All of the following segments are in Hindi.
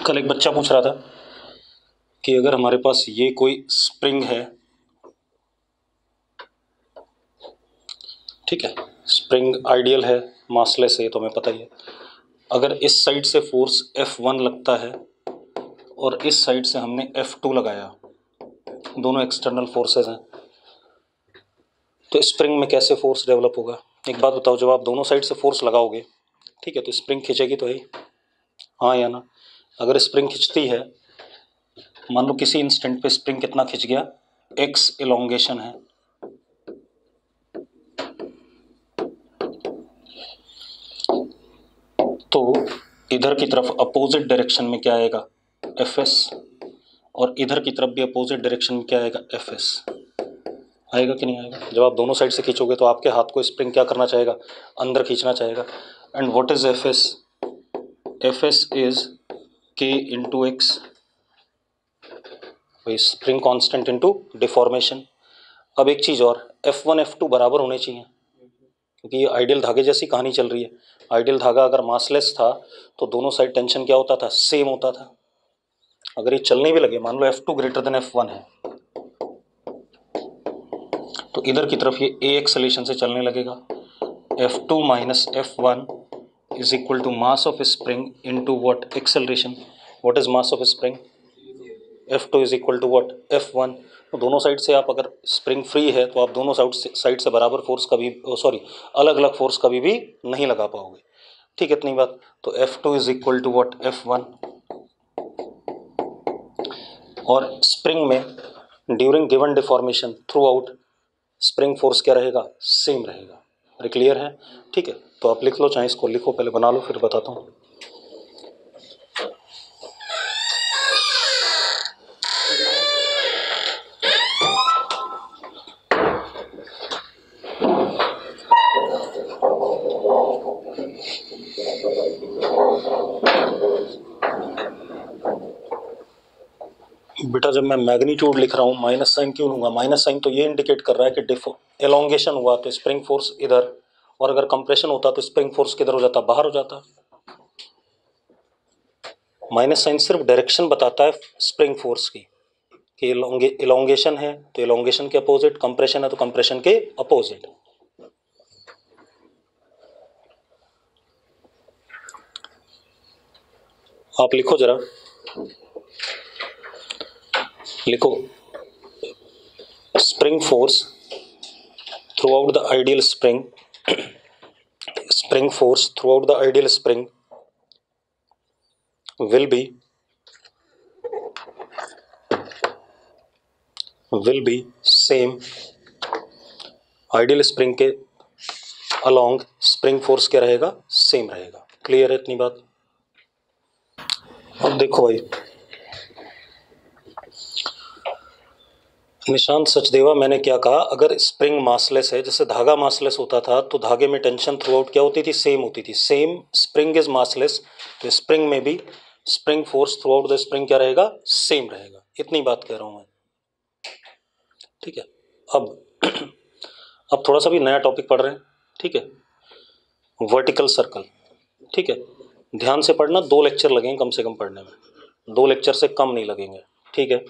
कल एक बच्चा पूछ रहा था कि अगर हमारे पास ये कोई स्प्रिंग है, ठीक है, स्प्रिंग आइडियल है, मासलेस है, तो हमें पता ही है। अगर इस साइड से फोर्स F1 लगता है और इस साइड से हमने F2 लगाया, दोनों एक्सटर्नल फोर्सेस हैं, तो स्प्रिंग में कैसे फोर्स डेवलप होगा? एक बात बताओ, जब आप दोनों साइड से फोर्स लगाओगे, ठीक है, तो स्प्रिंग खींचेगी तो है, हाँ या ना? अगर स्प्रिंग खींचती है, मान लो किसी इंस्टेंट पे स्प्रिंग कितना खींच गया, x इलोंगेशन है, तो इधर की तरफ अपोजिट डायरेक्शन में क्या आएगा, Fs, और इधर की तरफ भी अपोजिट डायरेक्शन में क्या आएगा, Fs। आएगा कि नहीं आएगा? जब आप दोनों साइड से खींचोगे तो आपके हाथ को स्प्रिंग क्या करना चाहेगा, अंदर खींचना चाहेगा। And what is Fs? Fs is k into x, spring constant into deformation. अब एक चीज और, F1 F2 बराबर होने चाहिए, क्योंकि ये आइडियल धागे जैसी कहानी चल रही है। आइडियल धागा अगर मासलेस था तो दोनों साइड टेंशन क्या होता था, सेम होता था। अगर ये चलने भी लगे, मान लो F2 ग्रेटर देन F1 है, तो इधर की तरफ ये a एक्सेलेरेशन से चलने लगेगा। F2 minus F1 is equal to mass of spring into what, acceleration. What is mass of spring? F2 is equal to what, F1। तो दोनों साइड से आप, अगर स्प्रिंग फ्री है तो आप दोनों साइड से बराबर फोर्स कभी, सॉरी, अलग अलग फोर्स कभी भी नहीं लगा पाओगे, ठीक है, इतनी बात। तो F2 is equal to what, F1। और स्प्रिंग में during given deformation through out spring force क्या रहेगा, सेम रहेगा। अरे क्लियर है? ठीक है, तो आप लिख लो, चाहे इसको लिखो, पहले बना लो फिर बताता हूँ। बेटा जब मैं मैग्नीट्यूड लिख रहा हूँ माइनस साइन क्यों लूंगा? माइनस साइन तो ये इंडिकेट कर रहा है कि एलोंगेशन हुआ तो स्प्रिंग फोर्स इधर, और अगर कंप्रेशन होता तो स्प्रिंग फोर्स किधर हो जाता, बाहर हो जाता। माइनस साइन सिर्फ डायरेक्शन बताता है स्प्रिंग फोर्स की, कि एलोंगेशन है तो एलोंगेशन के अपोजिट, कंप्रेशन है तो कंप्रेशन के अपोजिट। आप लिखो जरा, लिखो, spring force through out the ideal spring, spring force throughout the ideal spring will be same ideal spring के अलोंग स्प्रिंग फोर्स क्या रहेगा, सेम रहेगा। क्लियर है इतनी बात? अब देखो भाई, निशांत सचदेवा, मैंने क्या कहा, अगर स्प्रिंग मासलेस है, जैसे धागा मासलेस होता था तो धागे में टेंशन थ्रू आउट क्या होती थी, सेम होती थी। सेम स्प्रिंग इज मासलेस, तो स्प्रिंग में भी spring force through out the spring क्या रहेगा, सेम रहेगा। इतनी बात कह रहा हूं मैं, ठीक है। अब थोड़ा सा भी नया टॉपिक पढ़ रहे हैं, ठीक है, वर्टिकल सर्कल, ठीक है, ध्यान से पढ़ना, 2 लेक्चर लगेंगे कम से कम पढ़ने में, 2 लेक्चर से कम नहीं लगेंगे, ठीक है।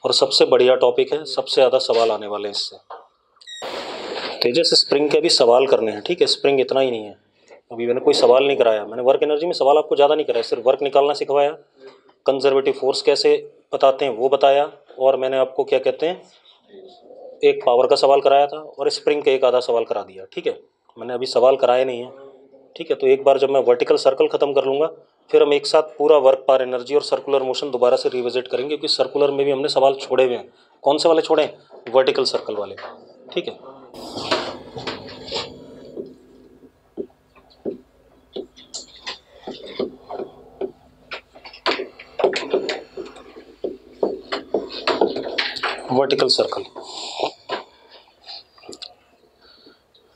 और सबसे बढ़िया टॉपिक है, सबसे ज़्यादा सवाल आने वाले हैं इससे। तेजस स्प्रिंग के भी सवाल करने हैं, ठीक है, स्प्रिंग इतना ही नहीं है, अभी मैंने कोई सवाल नहीं कराया, मैंने वर्क एनर्जी में सवाल आपको ज़्यादा नहीं कराया, सिर्फ वर्क निकालना सिखवाया, कंजर्वेटिव फोर्स कैसे बताते हैं वो बताया, और मैंने आपको क्या कहते हैं, एक पावर का सवाल कराया था, और स्प्रिंग का एक आधा सवाल करा दिया, ठीक है। मैंने अभी सवाल कराए नहीं है, ठीक है। तो एक बार जब मैं वर्टिकल सर्कल खत्म कर लूँगा, फिर हम एक साथ पूरा वर्क पावर एनर्जी और सर्कुलर मोशन दोबारा से रिविजिट करेंगे, क्योंकि सर्कुलर में भी हमने सवाल छोड़े हुए हैं। कौन से वाले छोड़े हैं? वर्टिकल सर्कल वाले, ठीक है। वर्टिकल सर्कल,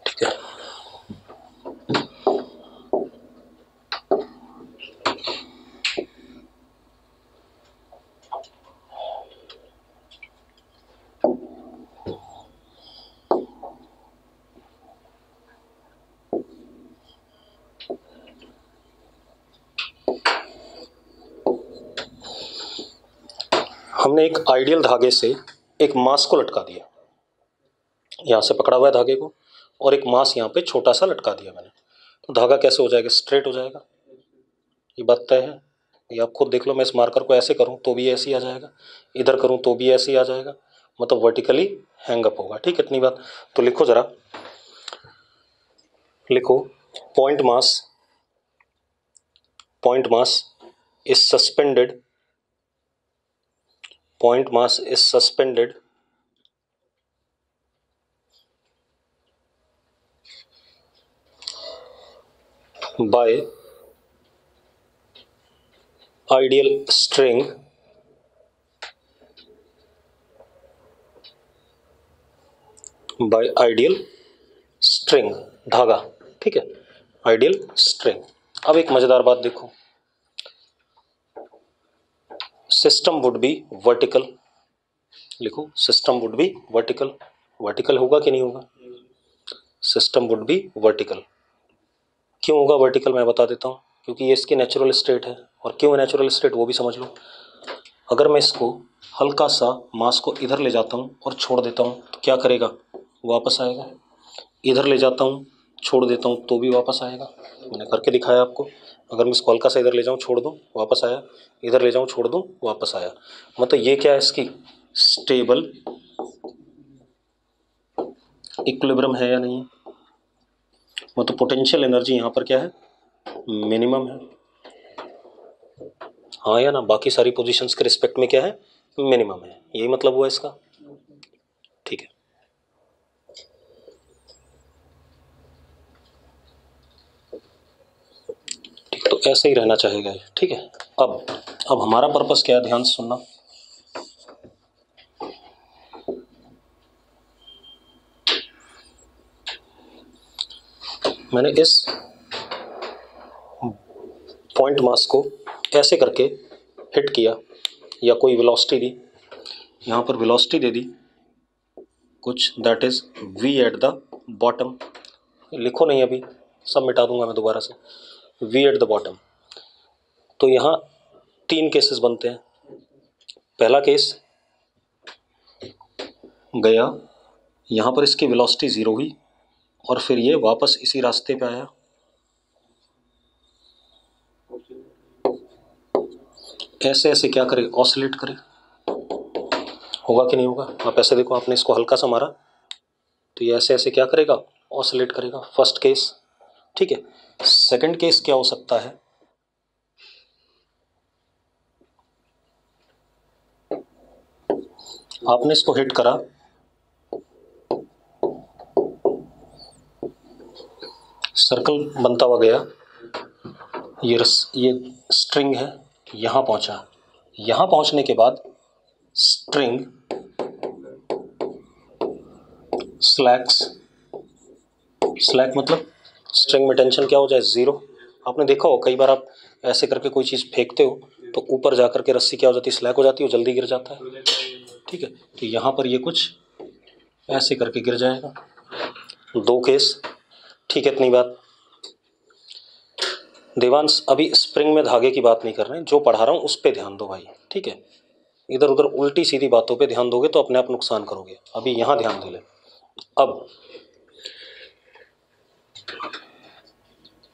ठीक है। हमने एक आइडियल धागे से एक मास को लटका दिया, यहाँ से पकड़ा हुआ है धागे को, और एक मास यहाँ पे छोटा सा लटका दिया मैंने, तो धागा कैसे हो जाएगा? स्ट्रेट हो जाएगा। ये बात तय है। ये आप खुद देख लो, मैं इस मार्कर को ऐसे करूँ तो भी ऐसे ही आ जाएगा, इधर करूँ तो भी ऐसे ही आ जाएगा, मतलब वर्टिकली हैंगअप होगा। ठीक है, इतनी बात। तो लिखो जरा, लिखो, point mass is suspended, point mass is suspended by ideal string धागा। ठीक है, आइडियल स्ट्रिंग। अब एक मजेदार बात देखो, सिस्टम वुड बी वर्टिकल। लिखो, system would be vertical. Vertical होगा कि नहीं होगा? System would be vertical. क्यों होगा वर्टिकल, मैं बता देता हूँ, क्योंकि ये इसकी नेचुरल स्टेट है। और क्यों नेचुरल स्टेट वो भी समझ लो। अगर मैं इसको हल्का सा मास को इधर ले जाता हूँ और छोड़ देता हूँ तो क्या करेगा? वापस आएगा। इधर ले जाता हूँ, छोड़ देता हूँ तो भी वापस आएगा। मैंने करके दिखाया आपको। अगर मैं इसको हल्का सा इधर ले जाऊँ, छोड़ दूँ, वापस आया, इधर ले जाऊँ, छोड़ दूँ, वापस आया। मतलब ये क्या है इसकी? स्टेबल इक्विलिब्रियम है या नहीं? मतलब पोटेंशियल एनर्जी यहाँ पर क्या है? मिनिमम है। हाँ या ना? बाकी सारी पोजीशंस के रिस्पेक्ट में क्या है? मिनिमम है। यही मतलब हुआ इसका। ठीक है, ठीक, तो ऐसे ही रहना चाहेगा ये। ठीक है, अब हमारा पर्पस क्या है, ध्यान से सुनना। मैंने इस पॉइंट मास को ऐसे करके हिट किया, या कोई वेलोसिटी दी, यहाँ पर वेलोसिटी दे दी कुछ, that is v at the bottom. लिखो नहीं अभी, सब मिटा दूंगा मैं दोबारा से। v at the bottom. तो यहाँ 3 केसेस बनते हैं। पहला केस गया, यहाँ पर इसकी वेलोसिटी 0 हुई और फिर ये वापस इसी रास्ते पे आया। ऐसे ऐसे क्या करे? ऑसिलेट करे। होगा कि नहीं होगा? आप ऐसे देखो, आपने इसको हल्का सा मारा तो ये ऐसे ऐसे क्या करेगा? ऑसिलेट करेगा। First case. ठीक है, सेकंड केस क्या हो सकता है? आपने इसको हिट करा, सर्कल बनता हुआ गया, ये स्ट्रिंग है, यहाँ पहुंचा। यहाँ पहुंचने के बाद स्ट्रिंग स्लैक्स। स्लैक मतलब स्ट्रिंग में टेंशन क्या हो जाए? 0। आपने देखा हो कई बार, आप ऐसे करके कोई चीज़ फेंकते हो तो ऊपर जा करके रस्सी क्या हो जाती है? स्लैक हो जाती है, वो जल्दी गिर जाता है। ठीक है, तो यहाँ पर ये कुछ ऐसे करके गिर जाएगा। 2 केस। ठीक है, इतनी बात। देवांश, अभी स्प्रिंग में धागे की बात नहीं कर रहे हैं, जो पढ़ा रहा हूँ उस पर ध्यान दो भाई। ठीक है, इधर उधर उल्टी सीधी बातों पे ध्यान दोगे तो अपने आप नुकसान करोगे। अभी यहाँ ध्यान दे ले। अब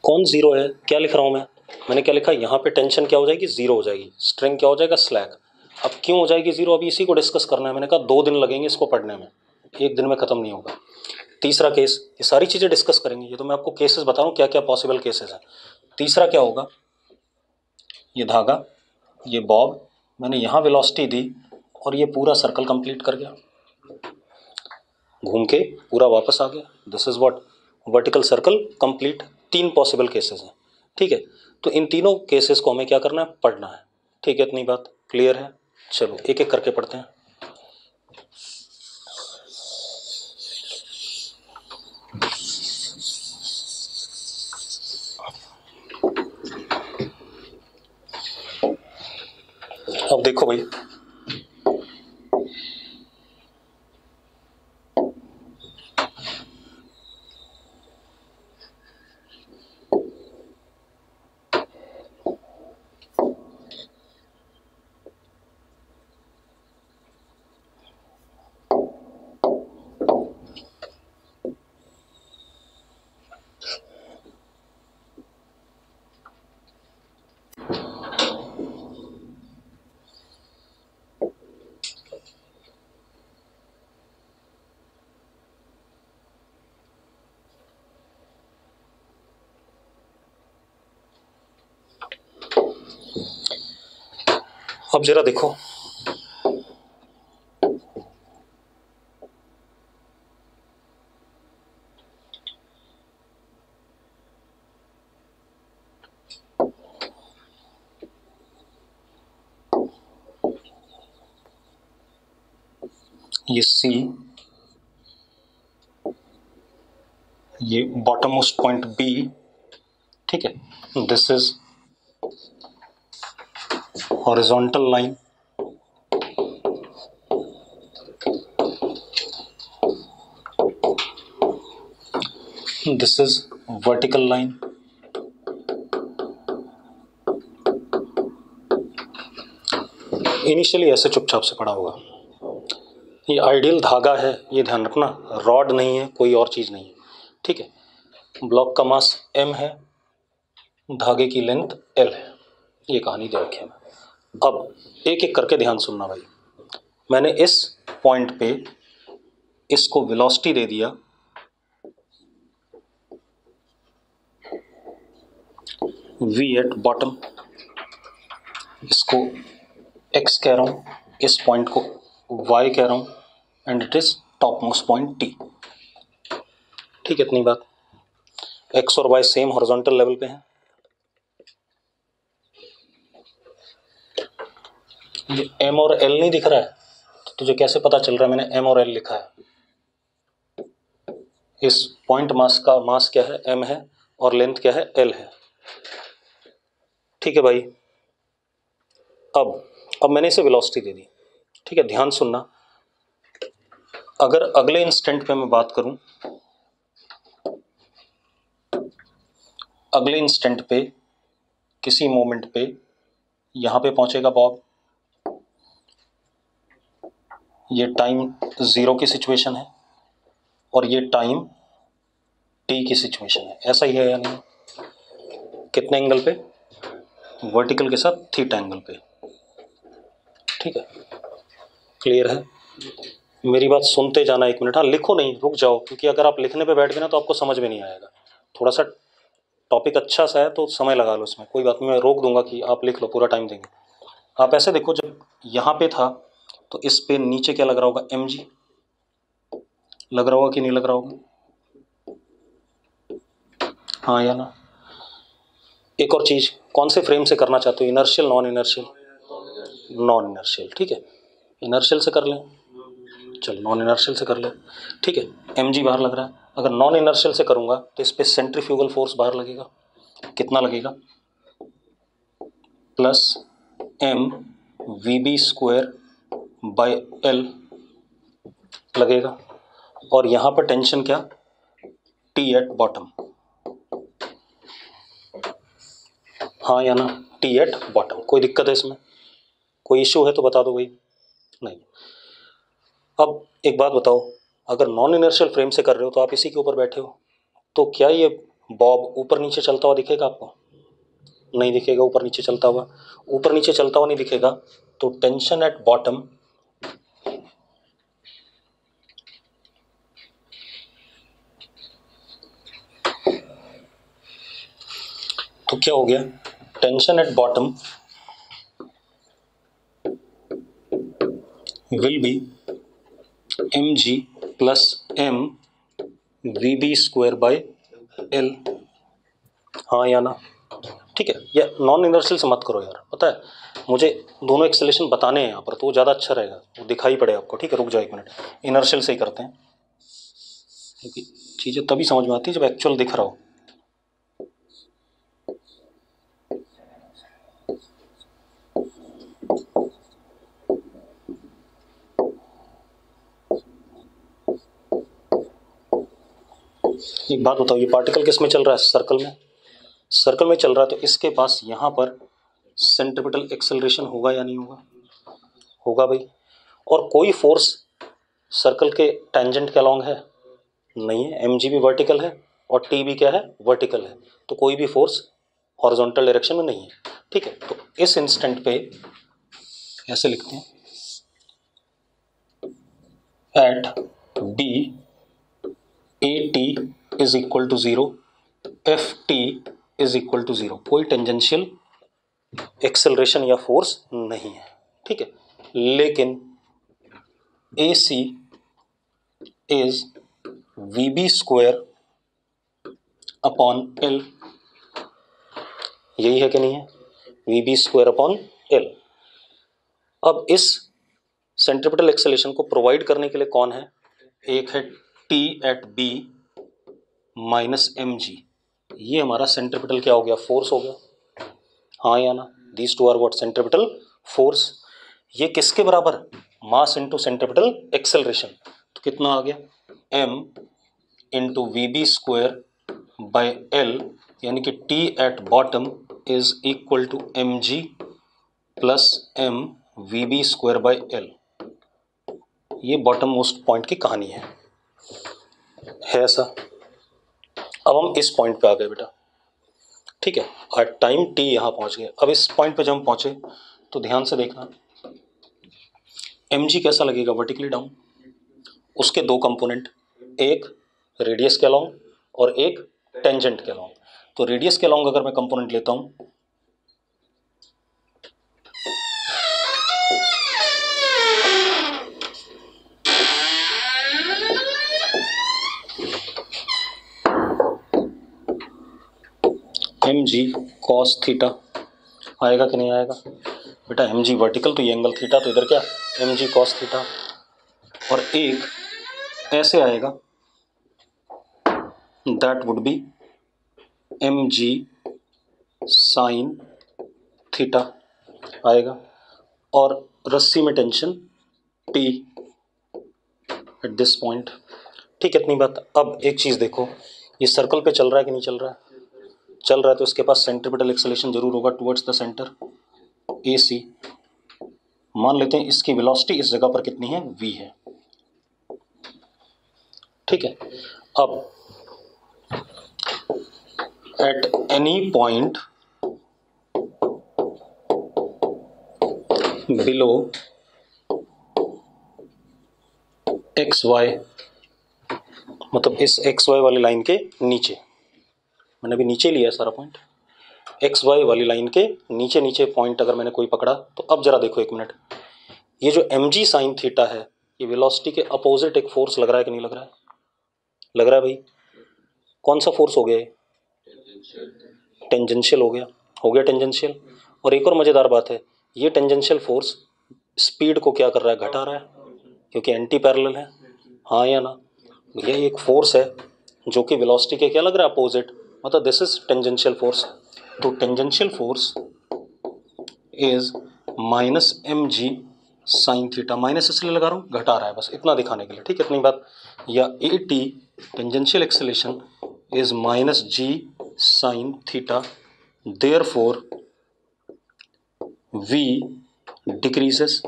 कौन 0 है? क्या लिख रहा हूँ मैं? मैंने क्या लिखा? यहाँ पे टेंशन क्या हो जाएगी? 0 हो जाएगी। स्ट्रिंग क्या हो जाएगा? स्लैक। अब क्यों हो जाएगी 0? अभी इसी को डिस्कस करना है। मैंने कहा 2 दिन लगेंगे इसको पढ़ने में, 1 दिन में खत्म नहीं होगा। तीसरा केस, ये सारी चीज़ें डिस्कस करेंगे। ये तो मैं आपको केसेस बता रहा हूँ, क्या क्या पॉसिबल केसेस हैं। तीसरा क्या होगा? ये धागा, ये बॉब, मैंने यहाँ वेलोसिटी दी और ये पूरा सर्कल कंप्लीट कर गया, घूम के पूरा वापस आ गया। This is what? Vertical circle complete. 3 possible cases हैं। ठीक है, तो इन तीनों केसेस को हमें क्या करना है? पढ़ना है। ठीक है, इतनी बात क्लियर है? चलो एक एक करके पढ़ते हैं। अब देखो भाई, अब जरा देखो, ये C, ये बॉटम मोस्ट पॉइंट B, ठीक है, this is horizontal line, this is vertical line, initially ऐसे चुपचाप से पड़ा होगा। ये आइडियल धागा है, ये ध्यान रखना, रॉड नहीं है, कोई और चीज़ नहीं है, ठीक है। ब्लॉक का मास m है, धागे की लेंथ l है, ये कहानी दे रखी है। अब एक एक करके ध्यान सुनना भाई। मैंने इस पॉइंट पे इसको वेलोसिटी दे दिया v एट बॉटम, इसको x कह रहा हूँ, इस पॉइंट को y कह रहा हूँ, and it is top most point t, ठीक है। इतनी बात, x और y सेम हॉरिजॉन्टल लेवल पे हैं। ये m और l नहीं दिख रहा है तो तुझे कैसे पता चल रहा है मैंने m और l लिखा है? इस पॉइंट मास का मास क्या है? m है, और लेंथ क्या है? l है, ठीक है भाई। अब मैंने इसे वेलोसिटी दे दी, ठीक है। ध्यान सुनना, अगर अगले इंस्टेंट पे मैं बात करूं, अगले इंस्टेंट पे किसी मोमेंट पे यहां पे पहुंचेगा बॉब, ये टाइम 0 की सिचुएशन है और ये टाइम t की सिचुएशन है, ऐसा ही है या नहीं? कितने एंगल पे? वर्टिकल के साथ थीटा एंगल पे, ठीक है। क्लियर है? मेरी बात सुनते जाना, एक मिनट, हाँ लिखो नहीं, रुक जाओ, क्योंकि अगर आप लिखने पे बैठ गए ना तो आपको समझ में नहीं आएगा। थोड़ा सा टॉपिक अच्छा सा है तो समय लगा लो इसमें, कोई बात नहीं, मैं रोक दूंगा कि आप लिख लो, पूरा टाइम देंगे। आप ऐसे देखो, जब यहाँ पे था तो इस पे नीचे क्या लग रहा होगा? mg लग रहा होगा कि नहीं लग रहा होगा? हाँ या ना? एक और चीज, कौन से फ्रेम से करना चाहते हो, inertial non inertial? Non inertial, ठीक है। इनर्शियल से कर लें, चलो नॉन इनर्शियल से कर लें, ठीक है। mg बाहर लग रहा है, अगर नॉन इनर्शियल से करूंगा तो इस पे सेंट्रीफ्यूगल फोर्स बाहर लगेगा, कितना लगेगा? Plus m vb square by l लगेगा, और यहां पर टेंशन क्या? t एट बॉटम, हाँ या ना? t at bottom. कोई दिक्कत है इसमें? कोई इश्यू है तो बता दो भाई। नहीं। अब एक बात बताओ, अगर नॉन इनर्शियल फ्रेम से कर रहे हो तो आप इसी के ऊपर बैठे हो, तो क्या ये बॉब ऊपर नीचे चलता हुआ दिखेगा आपको? नहीं दिखेगा ऊपर नीचे चलता हुआ। ऊपर नीचे चलता हुआ नहीं दिखेगा तो टेंशन एट बॉटम तो क्या हो गया? Tension at bottom will be mg plus m vb square by l, हाँ या ना? ठीक है। या नॉन इनर्शियल से मत करो यार, पता है मुझे दोनों एक्सेलेशन बताने हैं यहाँ पर, तो वो ज़्यादा अच्छा रहेगा, वो दिखाई पड़े आपको, ठीक है। रुक जाओ एक मिनट, इनर्शियल से ही करते हैं, क्योंकि चीज़ें तभी समझ में आती है जब एक्चुअल दिख रहा हो। एक बात बताओ, ये पार्टिकल किस में चल रहा है? सर्कल में। सर्कल में चल रहा है तो इसके पास यहाँ पर सेंट्रीपिटल एक्सेलरेशन होगा या नहीं होगा? होगा भाई। और कोई फोर्स सर्कल के टेंजेंट के अलॉन्ग है? नहीं है। mg भी वर्टिकल है और t भी क्या है? वर्टिकल है, तो कोई भी फोर्स हॉरिजॉन्टल डायरेक्शन में नहीं है, ठीक है। तो इस इंस्टेंट पे ऐसे लिखते हैं, at b at is equal to 0, ft is equal to 0, कोई टेंजेंशियल एक्सेलरेशन या फोर्स नहीं है, ठीक है, लेकिन AC is VB square upon L, यही है कि नहीं है, VB स्क्वायर अपॉन L। अब इस सेंट्रिपिटल एक्सेलेरेशन को प्रोवाइड करने के लिए कौन है, एक है T at B minus mg, ये हमारा सेंट्रिपिटल क्या हो गया, फोर्स हो गया, हाँ या ना, these two are what, centripetal force. ये किसके बराबर, मास इंटू सेंट्रिपिटल एक्सेलरेशन, तो कितना आ गया, m into VB square by L, यानी कि T at bottom is equal to mg plus m VB square by L। ये बॉटम मोस्ट पॉइंट की कहानी है ऐसा। अब हम इस पॉइंट पे आ गए बेटा, ठीक है, और टाइम t यहाँ पहुँच गए। अब इस पॉइंट पे जब हम पहुँचे तो ध्यान से देखना, mg कैसा लगेगा, वर्टिकली डाउन, उसके दो कंपोनेंट, एक रेडियस के अलॉन्ग और एक टेंजेंट के अलॉन्ग। तो रेडियस के अलॉन्ग अगर मैं कंपोनेंट लेता हूँ, mg cos थीटा आएगा कि नहीं आएगा बेटा, mg वर्टिकल तो ये एंगल थीटा, तो इधर क्या mg cos थीटा, और एक ऐसे आएगा, that would be mg sin theta आएगा, और रस्सी में tension T at this point, ठीक है, इतनी बात। अब एक चीज देखो, ये सर्कल पे चल रहा है कि नहीं चल रहा है, चल रहा है, तो इसके पास सेंट्रिपिटल एक्सेलरेशन जरूर होगा टुवर्ड्स द सेंटर AC। मान लेते हैं इसकी वेलोसिटी इस जगह पर कितनी है, v है, ठीक है। अब eight any point below XY, मतलब इस XY वाली लाइन के नीचे, मैंने अभी नीचे लिया है सारा पॉइंट, XY वाली लाइन के नीचे नीचे पॉइंट अगर मैंने कोई पकड़ा, तो अब जरा देखो एक मिनट, ये जो mg साइन थीटा है, ये वेलोसिटी के अपोजिट एक फोर्स लग रहा है कि नहीं लग रहा है, लग रहा है भाई, कौन सा फोर्स हो गया ये, टेंजेंशियल हो गया टेंजेंशियल। और एक और मजेदार बात है, ये टेंजेंशियल फोर्स स्पीड को क्या कर रहा है, घटा रहा है, क्योंकि एंटी पैरेलल है, हाँ या ना, ये एक फोर्स है जो कि वेलोसिटी के क्या लग रहा है, अपोजिट, मतलब दिस इज टेंजेंशियल फोर्स। तो tangential force is minus mg sine theta, minus इसलिए लगा रहा हूँ, घटा रहा है, बस इतना दिखाने के लिए, ठीक है, इतनी बात। या AT tangential acceleration is minus g sine theta, therefore v decreases,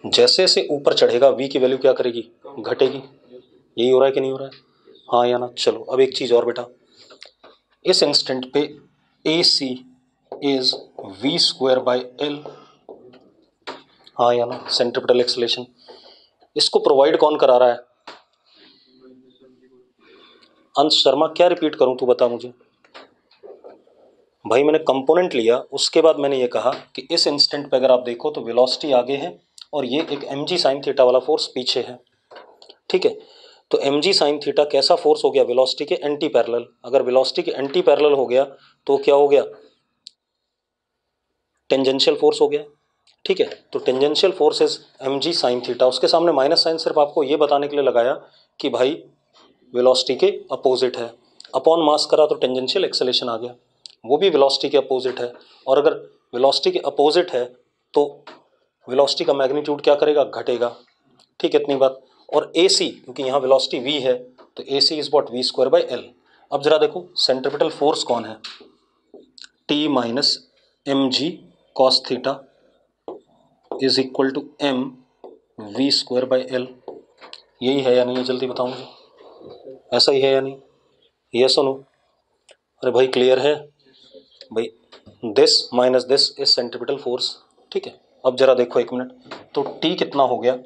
जैसे जैसे ऊपर चढ़ेगा v की वैल्यू क्या करेगी, घटेगी, यही हो रहा है कि नहीं हो रहा है, हाँ या ना। चलो अब एक चीज और बेटा, इस इंस्टेंट पे AC is v square by L, हाँ या ना, सेंट्रिपिटल एक्सेलेरेशन, इसको प्रोवाइड कौन करा रहा है, अंश शर्मा, क्या रिपीट करूं तू बता मुझे भाई, मैंने कंपोनेंट लिया, उसके बाद मैंने ये कहा कि इस इंस्टेंट पे अगर आप देखो तो वेलोसिटी आगे है और ये एक mg साइन थीटा वाला फोर्स पीछे है, ठीक है। तो mg साइन थीटा कैसा फोर्स हो गया, वेलोसिटी के एंटी पैरेलल, अगर वेलोसिटी के एंटी पैरेलल हो गया तो क्या हो गया, टेंजेंशियल फोर्स हो गया, ठीक है। तो tangential force is mg sine theta, उसके सामने माइनस साइन सिर्फ आपको ये बताने के लिए लगाया कि भाई वेलोसिटी के अपोजिट है, अपॉन मास करा तो टेंजेंशियल एक्सेलेरेशन आ गया, वो भी वेलोसिटी के अपोजिट है, और अगर वेलोसिटी के अपोजिट है तो वेलोसिटी का मैग्नीट्यूड क्या करेगा, घटेगा, ठीक है, इतनी बात। और AC, क्योंकि यहाँ वेलोसिटी v है, तो AC is what, v square by L। अब जरा देखो सेंट्रिपिटल फोर्स कौन है, T minus mg cos theta is equal to m v square by L, यही है या नहीं, जल्दी बताओ मुझे, ऐसा ही है या नहीं, ये सुनो, अरे भाई क्लियर है भाई, this minus this is centripetal force, ठीक है। अब जरा देखो एक मिनट, तो T कितना हो गया,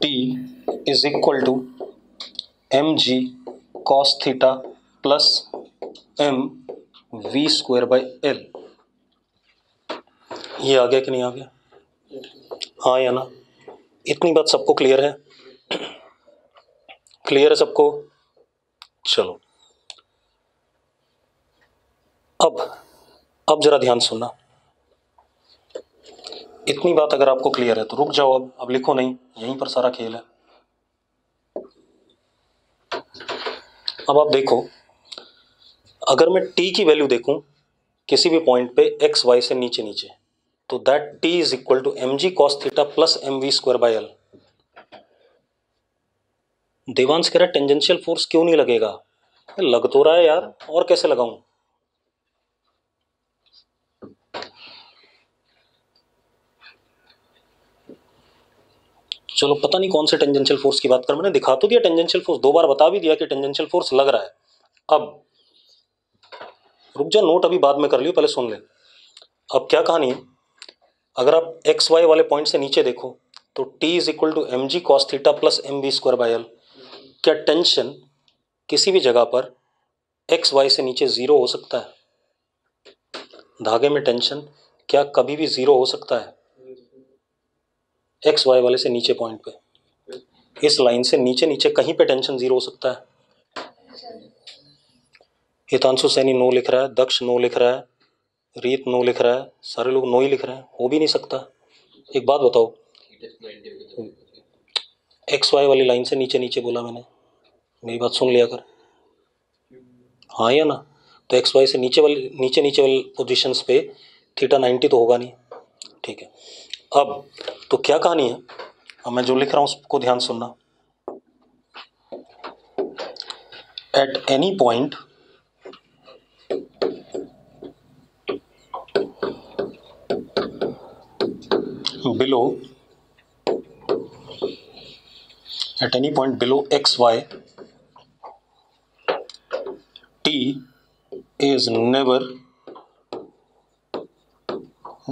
T is equal to M G cos theta plus M we square by L. ये आ गया कि नहीं आ गया? हाँ या ना? इतनी बात सबको क्लियर है? क्लियर है सबको? चलो अब जरा ध्यान सुनना। इतनी बात अगर आपको क्लियर है तो रुक जाओ, अब लिखो नहीं, यहीं पर सारा खेल है। अब आप देखो, अगर मैं t की वैल्यू देखूं किसी भी पॉइंट पे एक्स वाई से नीचे नीचे, तो that t is equal to M G cos theta plus M we square by l. Devansh कह रहा है टेंजेंशियल फोर्स क्यों नहीं लगेगा? लग तो रहा है यार, और कैसे लगाऊं? चलो पता नहीं कौन से टेंजेंशियल फोर्स की बात कर, मैंने दिखा तो दिया टेंजेंशियल फोर्स, 2 बार बता भी दिया कि टेंजेंशियल फोर्स लग रहा है। अब रुक जा, नोट अभी बाद में कर लियो, पहले सुन ले। अब क्या कहानी है, अगर आप एक्स वाई वाले पॉइंट से नीचे देखो तो t is equal to M G cos theta plus M we square by l. क्या टेंशन किसी भी जगह पर एक्स वाई से नीचे जीरो हो सकता है? धागे में टेंशन क्या कभी भी जीरो हो सकता है? एक्स वाई वाले से नीचे पॉइंट पे, इस लाइन से नीचे नीचे कहीं पे टेंशन जीरो हो सकता है? हितांशु सैनी नो लिख रहा है, दक्ष नो लिख रहा है, रीत नो लिख रहा है, सारे लोग नो ही लिख रहे हैं। हो भी नहीं सकता। एक बात बताओ, एक्स वाई वाली लाइन से नीचे नीचे बोला मैंने, मेरी बात सुन लिया कर, हाँ या ना? तो एक्स वाई से नीचे नीचे वाली पोजिशंस पे थीटा 90 तो होगा नहीं। ठीक है, अब तो क्या कहानी है, अब मैं जो लिख रहा हूं उसको ध्यान सुनना। Eight any point below x y t is never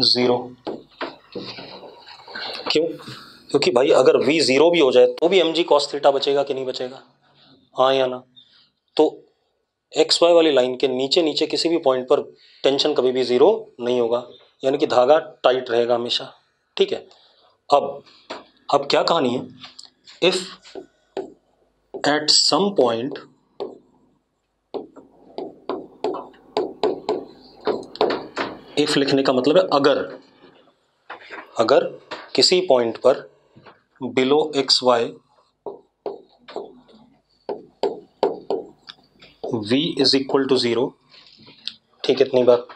zero. क्यों? क्योंकि भाई अगर v जीरो भी हो जाए तो भी mg cos थीटा बचेगा कि नहीं बचेगा? हाँ या ना? तो एक्स वाई वाली लाइन के नीचे नीचे किसी भी पॉइंट पर टेंशन कभी भी जीरो नहीं होगा, यानी कि धागा टाइट रहेगा हमेशा। ठीक है, अब क्या कहानी है, if at some point if लिखने का मतलब है अगर किसी पॉइंट पर below x y v is equal to zero. ठीक है, इतनी बात।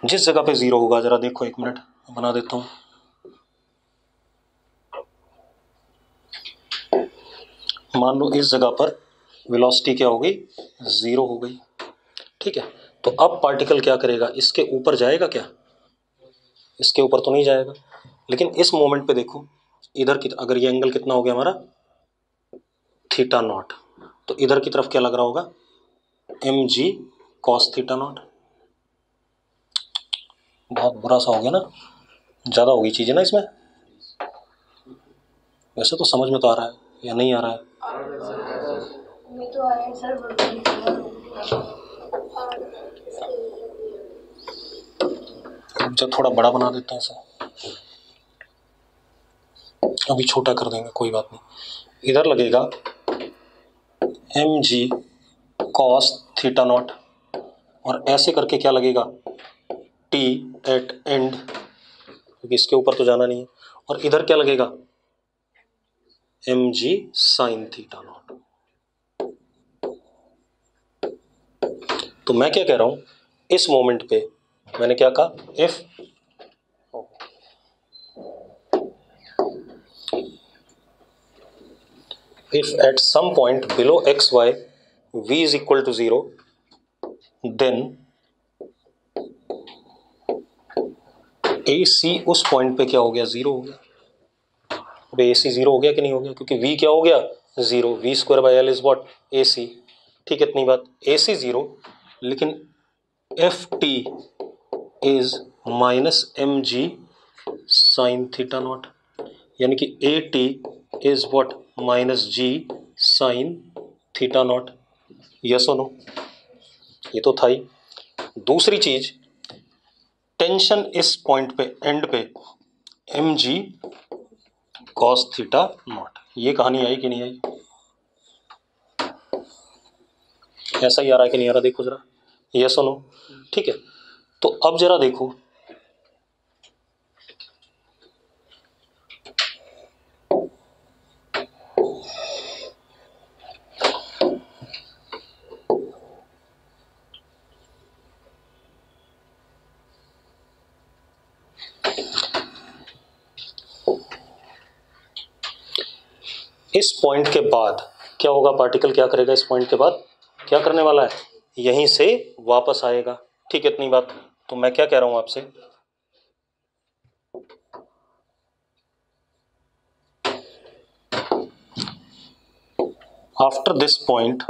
जिस जगह पे जीरो होगा जरा देखो, एक मिनट बना देता हूं। मान लो इस जगह पर वेलोसिटी क्या हो गई, जीरो हो गई। ठीक है, तो अब पार्टिकल क्या करेगा, इसके ऊपर जाएगा क्या? इसके ऊपर तो नहीं जाएगा, लेकिन इस मोमेंट पे देखो इधर की, अगर ये एंगल कितना हो गया हमारा, थीटा नॉट, तो इधर की तरफ क्या लग रहा होगा, एम जी कॉस थीटा नॉट। बहुत बुरा सा हो गया ना, ज्यादा हो गई चीजें ना इसमें। वैसे तो समझ में तो आ रहा है या नहीं आ रहा है? जब थोड़ा बड़ा बना देते हैं इसे, अभी छोटा कर देंगे, कोई बात नहीं। इधर लगेगा एम जी कॉस थीटा नॉट, और ऐसे करके क्या लगेगा, टी एट एंड, क्योंकि इसके ऊपर तो जाना नहीं है, और इधर क्या लगेगा, m g sine theta nought. तो मैं क्या कह रहा हूं, इस मोमेंट पे मैंने क्या कहा, if at some point below xy v is equal to 0, then AC उस पॉइंट पे क्या हो गया, जीरो हो गया। अब AC जीरो हो गया कि नहीं हो गया, क्योंकि V क्या हो गया, zero, v square by l is what, AC। ठीक है, इतनी बात, AC जीरो, लेकिन FT is minus M g sine theta nought, यानी कि AT is what, minus g sine theta nought, yes और नो, ये तो था ही। दूसरी चीज, टेंशन इस पॉइंट पे एंड पे M G cos theta nought, ये कहानी आई कि नहीं आई? ऐसा ही आ रहा है कि नहीं आ रहा? देखो जरा, यस और नो, ठीक है। तो अब जरा देखो, इस पॉइंट के बाद क्या होगा? पार्टिकल क्या करेगा? इस पॉइंट के बाद क्या करने वाला है? यहीं से वापस आएगा, ठीक है, इतनी बात। तो मैं क्या कह रहा हूं आपसे, after this point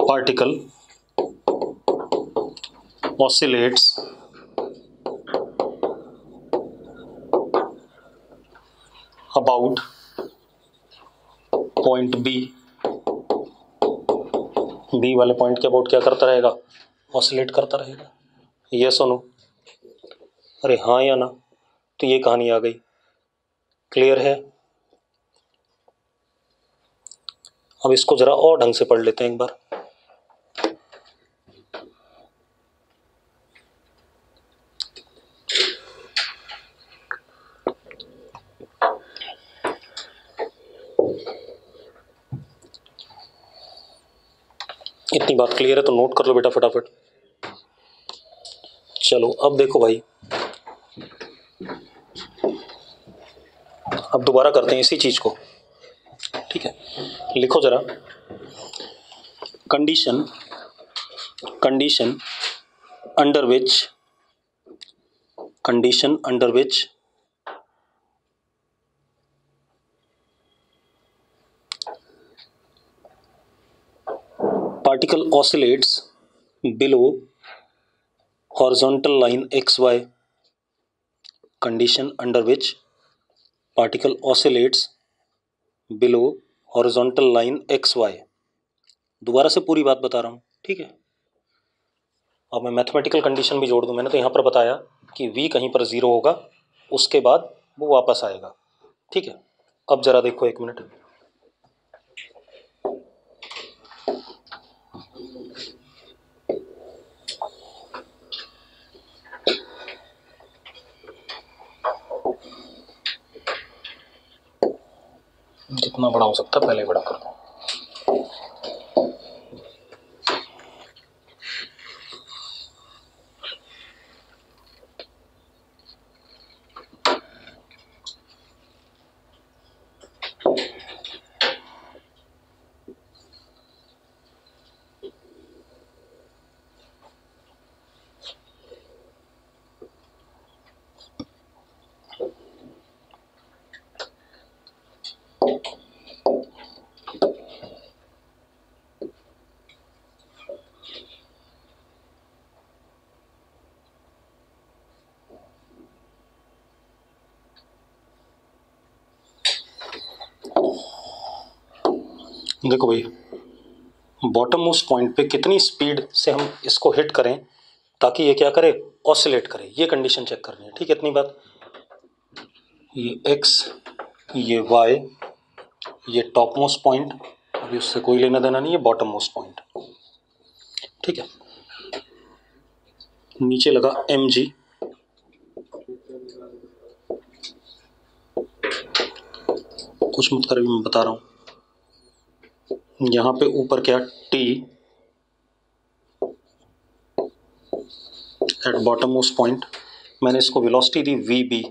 particle oscillates about point b, b वाले पॉइंट के अबाउट क्या करता रहेगा? ऑसिलेट करता रहेगा, यस और नो? अरे हाँ या ना? तो ये कहानी आ गई, क्लियर है? अब इसको जरा और ढंग से पढ़ लेते हैं एक बार। इतनी बात क्लियर है तो नोट कर लो बेटा फटाफट। चलो अब देखो भाई, अब दोबारा करते हैं इसी चीज को, ठीक है। लिखो जरा, condition, condition under which, condition under which particle oscillates below horizontal line xy, condition under which particle oscillates below horizontal line xy। दोबारा से पूरी बात बता रहा हूं, ठीक है। अब मैं मैथमेटिकल कंडीशन भी जोड़ दूं। मैंने तो यहां पर बताया कि v कहीं पर 0 होगा, उसके बाद वो वापस आएगा, ठीक है। अब जरा देखो, एक मिनट, जितना बड़ा हो सकता है पहले बड़ा कर दो। देखो भाई, बॉटम मोस्ट पॉइंट पे कितनी स्पीड से हम इसको हिट करें ताकि ये क्या करे? ऑसिलेट करे, ये कंडीशन चेक करनी है, ठीक है, इतनी बात। ये x, ये y, ये टॉप मोस्ट पॉइंट, अभी उससे कोई लेना देना नहीं, है बॉटम मोस्ट पॉइंट, ठीक है। नीचे लगा mg, कुछ मत कर, मैं बता रहा हूं। यहां पे ऊपर क्या? t at bottom most point, मैंने इसको वेलोसिटी दी vb।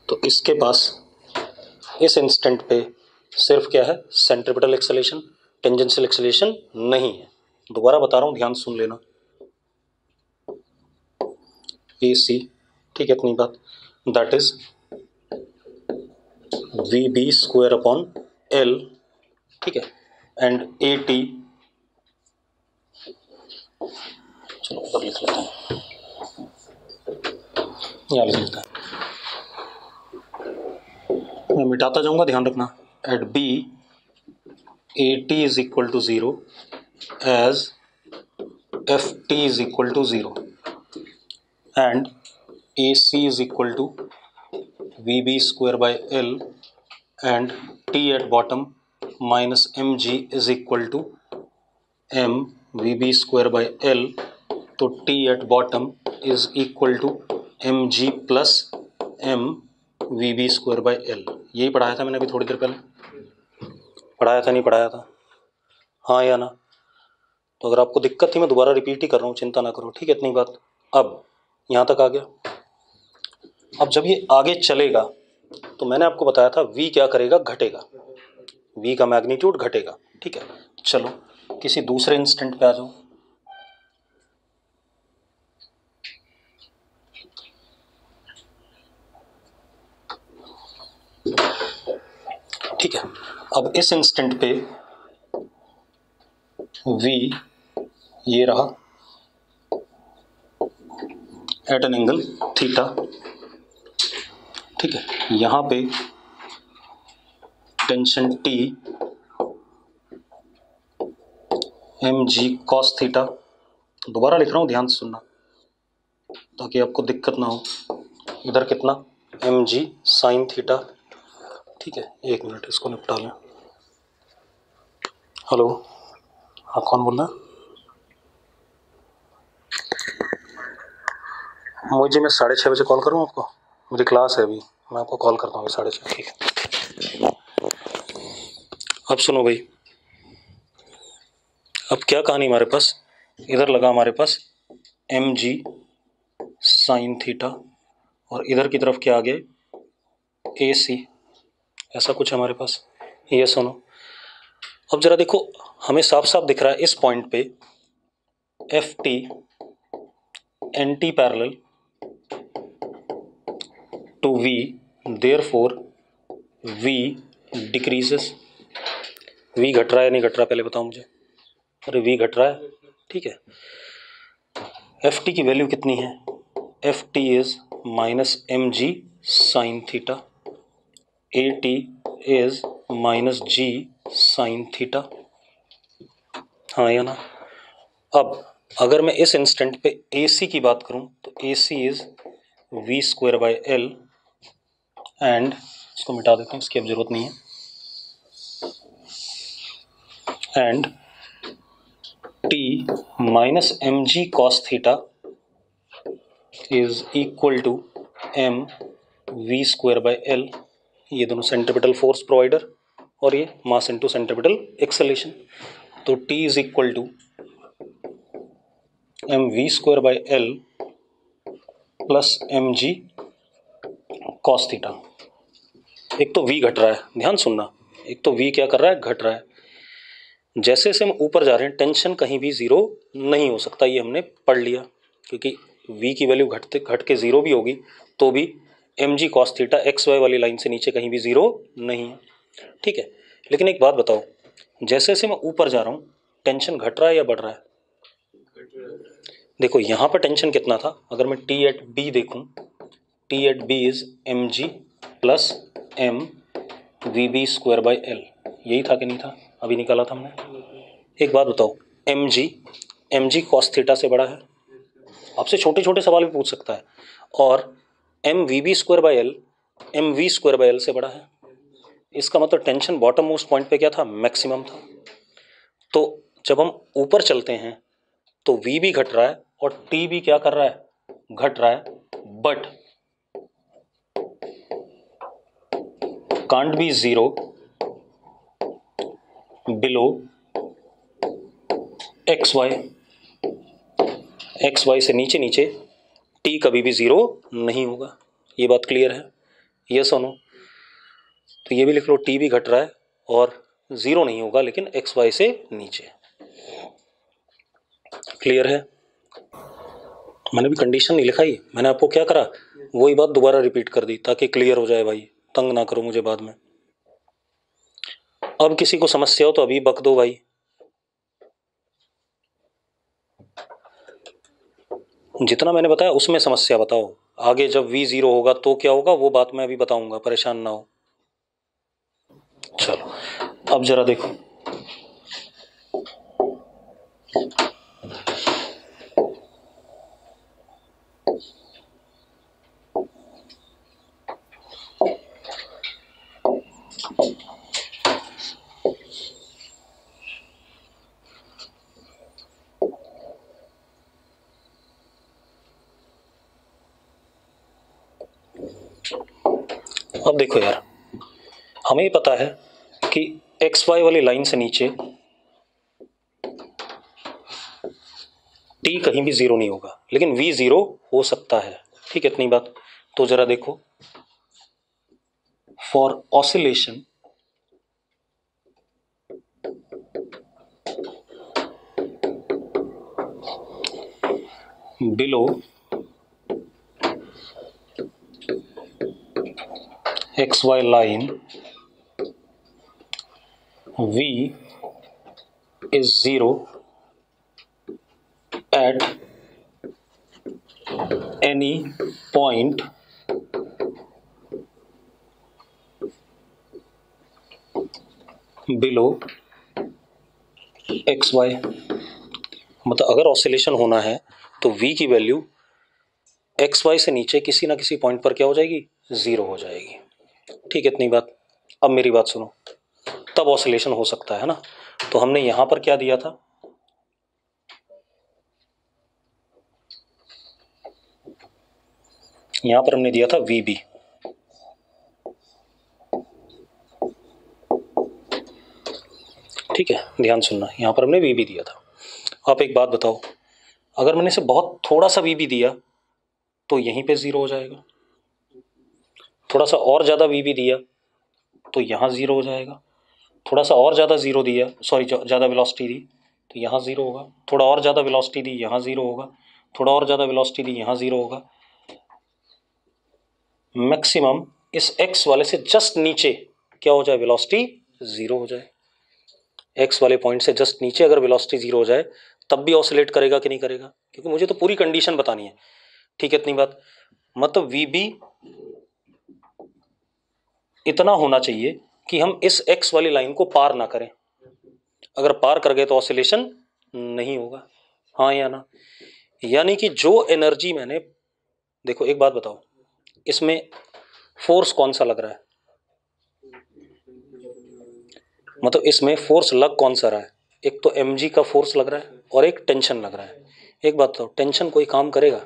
तो इसके पास इस इंस्टेंट पे सिर्फ क्या है? सेंट्रिपिटल एक्सेलेरेशन, टेंजेंशियल एक्सेलेरेशन नहीं है। दोबारा बता रहा हूं, ध्यान सुन लेना, AC, ठीक है, इतनी बात। That is VB square upon L, ठीक है, एंड AT, चलो उधर लिख लेते हैं, यहाँ लिख लेते हैं, मैं मिटाता जाऊंगा, ध्यान रखना। At B A T is equal to 0 as F T is equal to 0 and A C is equal to V B square by L and T at bottom minus M G is equal to M we B square by L, तो T at bottom is equal to M G plus M we B square by L. यही पढ़ाया था मैंने अभी थोड़ी देर पहले, पढ़ाया था नहीं पढ़ाया था, हाँ या ना? तो अगर आपको दिक्कत थी मैं दोबारा रिपीट ही कर रहा हूँ, चिंता ना करो, ठीक है, इतनी बात। अब यहाँ तक आ गया। अब जब ये आगे चलेगा तो मैंने आपको बताया था v क्या करेगा, घटेगा, v का मैग्नीट्यूड घटेगा, ठीक है। चलो किसी दूसरे इंस्टेंट पे आ जाओ। ठीक है, अब इस इंस्टेंट पे v ये रहा एट एन एंगल थीटा, ठीक है। यहां पे टेंशन T एम जी कॉस थीटा, दोबारा लिख रहा हूं, ध्यान से सुनना ताकि आपको दिक्कत ना हो। इधर कितना, एम जी साइन थीटा, ठीक है। एक मिनट इसको निपटा लें। हेलो, हाँ कौन बोल रहा है? मुझे, मैं 6:30 बजे कॉल करूँ आपको, मुझे क्लास है अभी, मैं आपको कॉल करता हूँ 6:30, ठीक है। अब सुनो भाई, अब क्या कहानी हमारे पास, इधर लगा हमारे पास एम जी साइन थीटा और इधर की तरफ क्या आ गया, ए सी, ऐसा कुछ हमारे पास। ये सुनो, अब जरा देखो, हमें साफ साफ दिख रहा है इस पॉइंट पे f t anti parallel to v, therefore v decreases. V घट रहा है नहीं घट रहा, पहले बताओ मुझे। अरे वी घट रहा है, ठीक है। एफ टी की वैल्यू कितनी है, f T is minus M g sine theta, a T is minus g sine theta, हाँ या ना? अब अगर मैं इस इंस्टेंट पे ए सी की बात करूं तो A C is V square by L and, इसको मिटा देते हैं, इसकी अब जरूरत नहीं है, and T minus M G cos theta is equal to M we square by L. ये दोनों सेंट्रीपिटल फोर्स प्रोवाइडर और ये मास इनटू सेंट्रीपिटल एक्सेलेरेशन, तो T is equal to M we square by L plus M G cos theta. एक तो V घट रहा है, ध्यान सुनना, एक तो V क्या कर रहा है, घट रहा है। जैसे जैसे हम ऊपर जा रहे हैं टेंशन कहीं भी जीरो नहीं हो सकता, ये हमने पढ़ लिया, क्योंकि V की वैल्यू घट के जीरो भी होगी तो भी एम जी कॉस थीटा एक्स वाई वाली लाइन से नीचे कहीं भी जीरो नहीं है, ठीक है। लेकिन एक बात बताओ, जैसे जैसे मैं ऊपर जा रहा हूँ टेंशन घट रहा है या बढ़ रहा है? देखो यहाँ पर टेंशन कितना था, अगर मैं टी एट बी देखूँ, t at b is M G plus M we B square by L, यही था कि नहीं था, अभी निकाला था हमने। एक बात बताओ, एम जी कॉस थीटा से बड़ा है, आपसे छोटे छोटे सवाल भी पूछ सकता है, और m we B square by l से बड़ा है। इसका मतलब टेंशन बॉटम मोस्ट पॉइंट पे क्या था, मैक्सिमम था। तो जब हम ऊपर चलते हैं तो V भी घट रहा है और T भी क्या कर रहा है, घट रहा है, but can't be zero below x y से नीचे नीचे T कभी भी जीरो नहीं होगा, ये बात क्लियर है, ये सुनो। तो ये भी लिख लो, T भी घट रहा है और जीरो नहीं होगा लेकिन एक्स वाई से नीचे, क्लियर है। मैंने भी कंडीशन नहीं लिखा ही, मैंने आपको क्या करा, वही बात दोबारा रिपीट कर दी ताकि क्लियर हो जाए भाई, तंग ना करो मुझे बाद में। अब किसी को समस्या हो तो अभी बक दो भाई। जितना मैंने बताया उसमें समस्या बताओ, आगे जब v 0 होगा तो क्या होगा वो बात मैं अभी बताऊंगा, परेशान ना हो। चलो अब जरा देखो, अब देखो यार, हमें पता है कि एक्स वाई वाली लाइन से नीचे टी कहीं भी जीरो नहीं होगा, लेकिन v जीरो हो सकता है, ठीक है इतनी बात। तो जरा देखो, for oscillation below x y line v is 0 at any point below x y. मतलब अगर ऑसिलेशन होना है तो v की वैल्यू एक्स वाई से नीचे किसी ना किसी पॉइंट पर क्या हो जाएगी, जीरो हो जाएगी, ठीक है इतनी बात। अब मेरी बात सुनो, तब ऑसिलेशन हो सकता है ना। तो हमने यहां पर क्या दिया था, यहां पर हमने दिया था VB, ठीक है ध्यान सुनना, यहां पर हमने VB दिया था। आप एक बात बताओ, अगर मैंने इसे बहुत थोड़ा सा VB दिया तो यहीं पे जीरो हो जाएगा, थोड़ा सा और ज्यादा VB दिया तो यहां जीरो हो जाएगा, थोड़ा सा और ज्यादा जीरो दिया, सॉरी ज्यादा वेलोसिटी दी तो यहां जीरो होगा, थोड़ा और ज्यादा वेलोसिटी दी यहां जीरो होगा, थोड़ा और ज्यादा वेलोसिटी दी यहां जीरो होगा। मैक्सिमम इस एक्स वाले से जस्ट नीचे क्या हो जाए, वेलोसिटी जीरो हो जाए। एक्स वाले पॉइंट से जस्ट नीचे अगर वेलोसिटी जीरो हो जाए तब भी ऑसिलेट करेगा कि नहीं करेगा, क्योंकि मुझे तो पूरी कंडीशन बतानी है, ठीक है इतनी बात। मतलब VB इतना होना चाहिए कि हम इस एक्स वाली लाइन को पार ना करें, अगर पार कर गए तो ऑसिलेशन नहीं होगा, हाँ या ना। यानी कि जो एनर्जी मैंने, देखो एक बात बताओ, इसमें फोर्स कौन सा लग रहा है, मतलब इसमें फोर्स लग कौन सा रहा है, एक तो mg का फोर्स लग रहा है और एक टेंशन लग रहा है। एक बात बताओ, टेंशन कोई काम करेगा,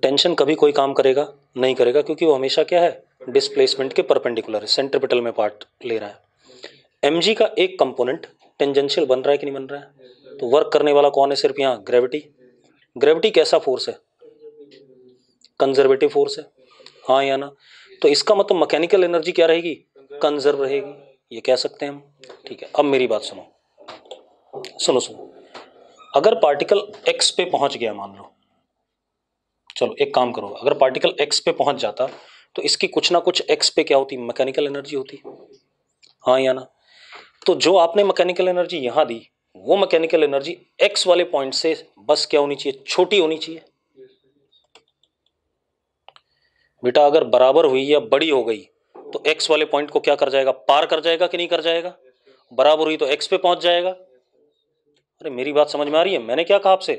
टेंशन कभी कोई काम करेगा नहीं करेगा, क्योंकि वो हमेशा क्या है, डिस्प्लेसमेंट के परपेंडिकुलर है, सेंट्रीपिटल में पार्ट ले रहा है। mg का एक कंपोनेंट टेंजेंशियल बन रहा है कि नहीं बन रहा है, तो वर्क करने वाला कौन है, सिर्फ यहाँ ग्रेविटी। ग्रेविटी कैसा फोर्स है, कंजर्वेटिव फोर्स है, हाँ या ना। तो इसका मतलब मैकेनिकल एनर्जी क्या रहेगी, कंजर्व रहेगी, ये कह सकते हैं हम, ठीक है। अब मेरी बात सुनो, सुनो सुनो, अगर पार्टिकल एक्स पे पहुंच गया मान लो, चलो एक काम करो, अगर पार्टिकल एक्स पे पहुंच जाता तो इसकी कुछ ना कुछ एक्स पे क्या होती, मैकेनिकल एनर्जी होती, हाँ या ना। तो जो आपने मैकेनिकल एनर्जी यहां दी वो मैकेनिकल एनर्जी एक्स वाले पॉइंट से बस क्या होनी चाहिए, छोटी होनी चाहिए। बेटा अगर बराबर हुई या बड़ी हो गई तो एक्स वाले पॉइंट को क्या कर जाएगा, पार कर जाएगा कि नहीं कर जाएगा, बराबर हुई तो एक्स पे पहुंच जाएगा। अरे मेरी बात समझ में आ रही है, मैंने क्या कहा आपसे,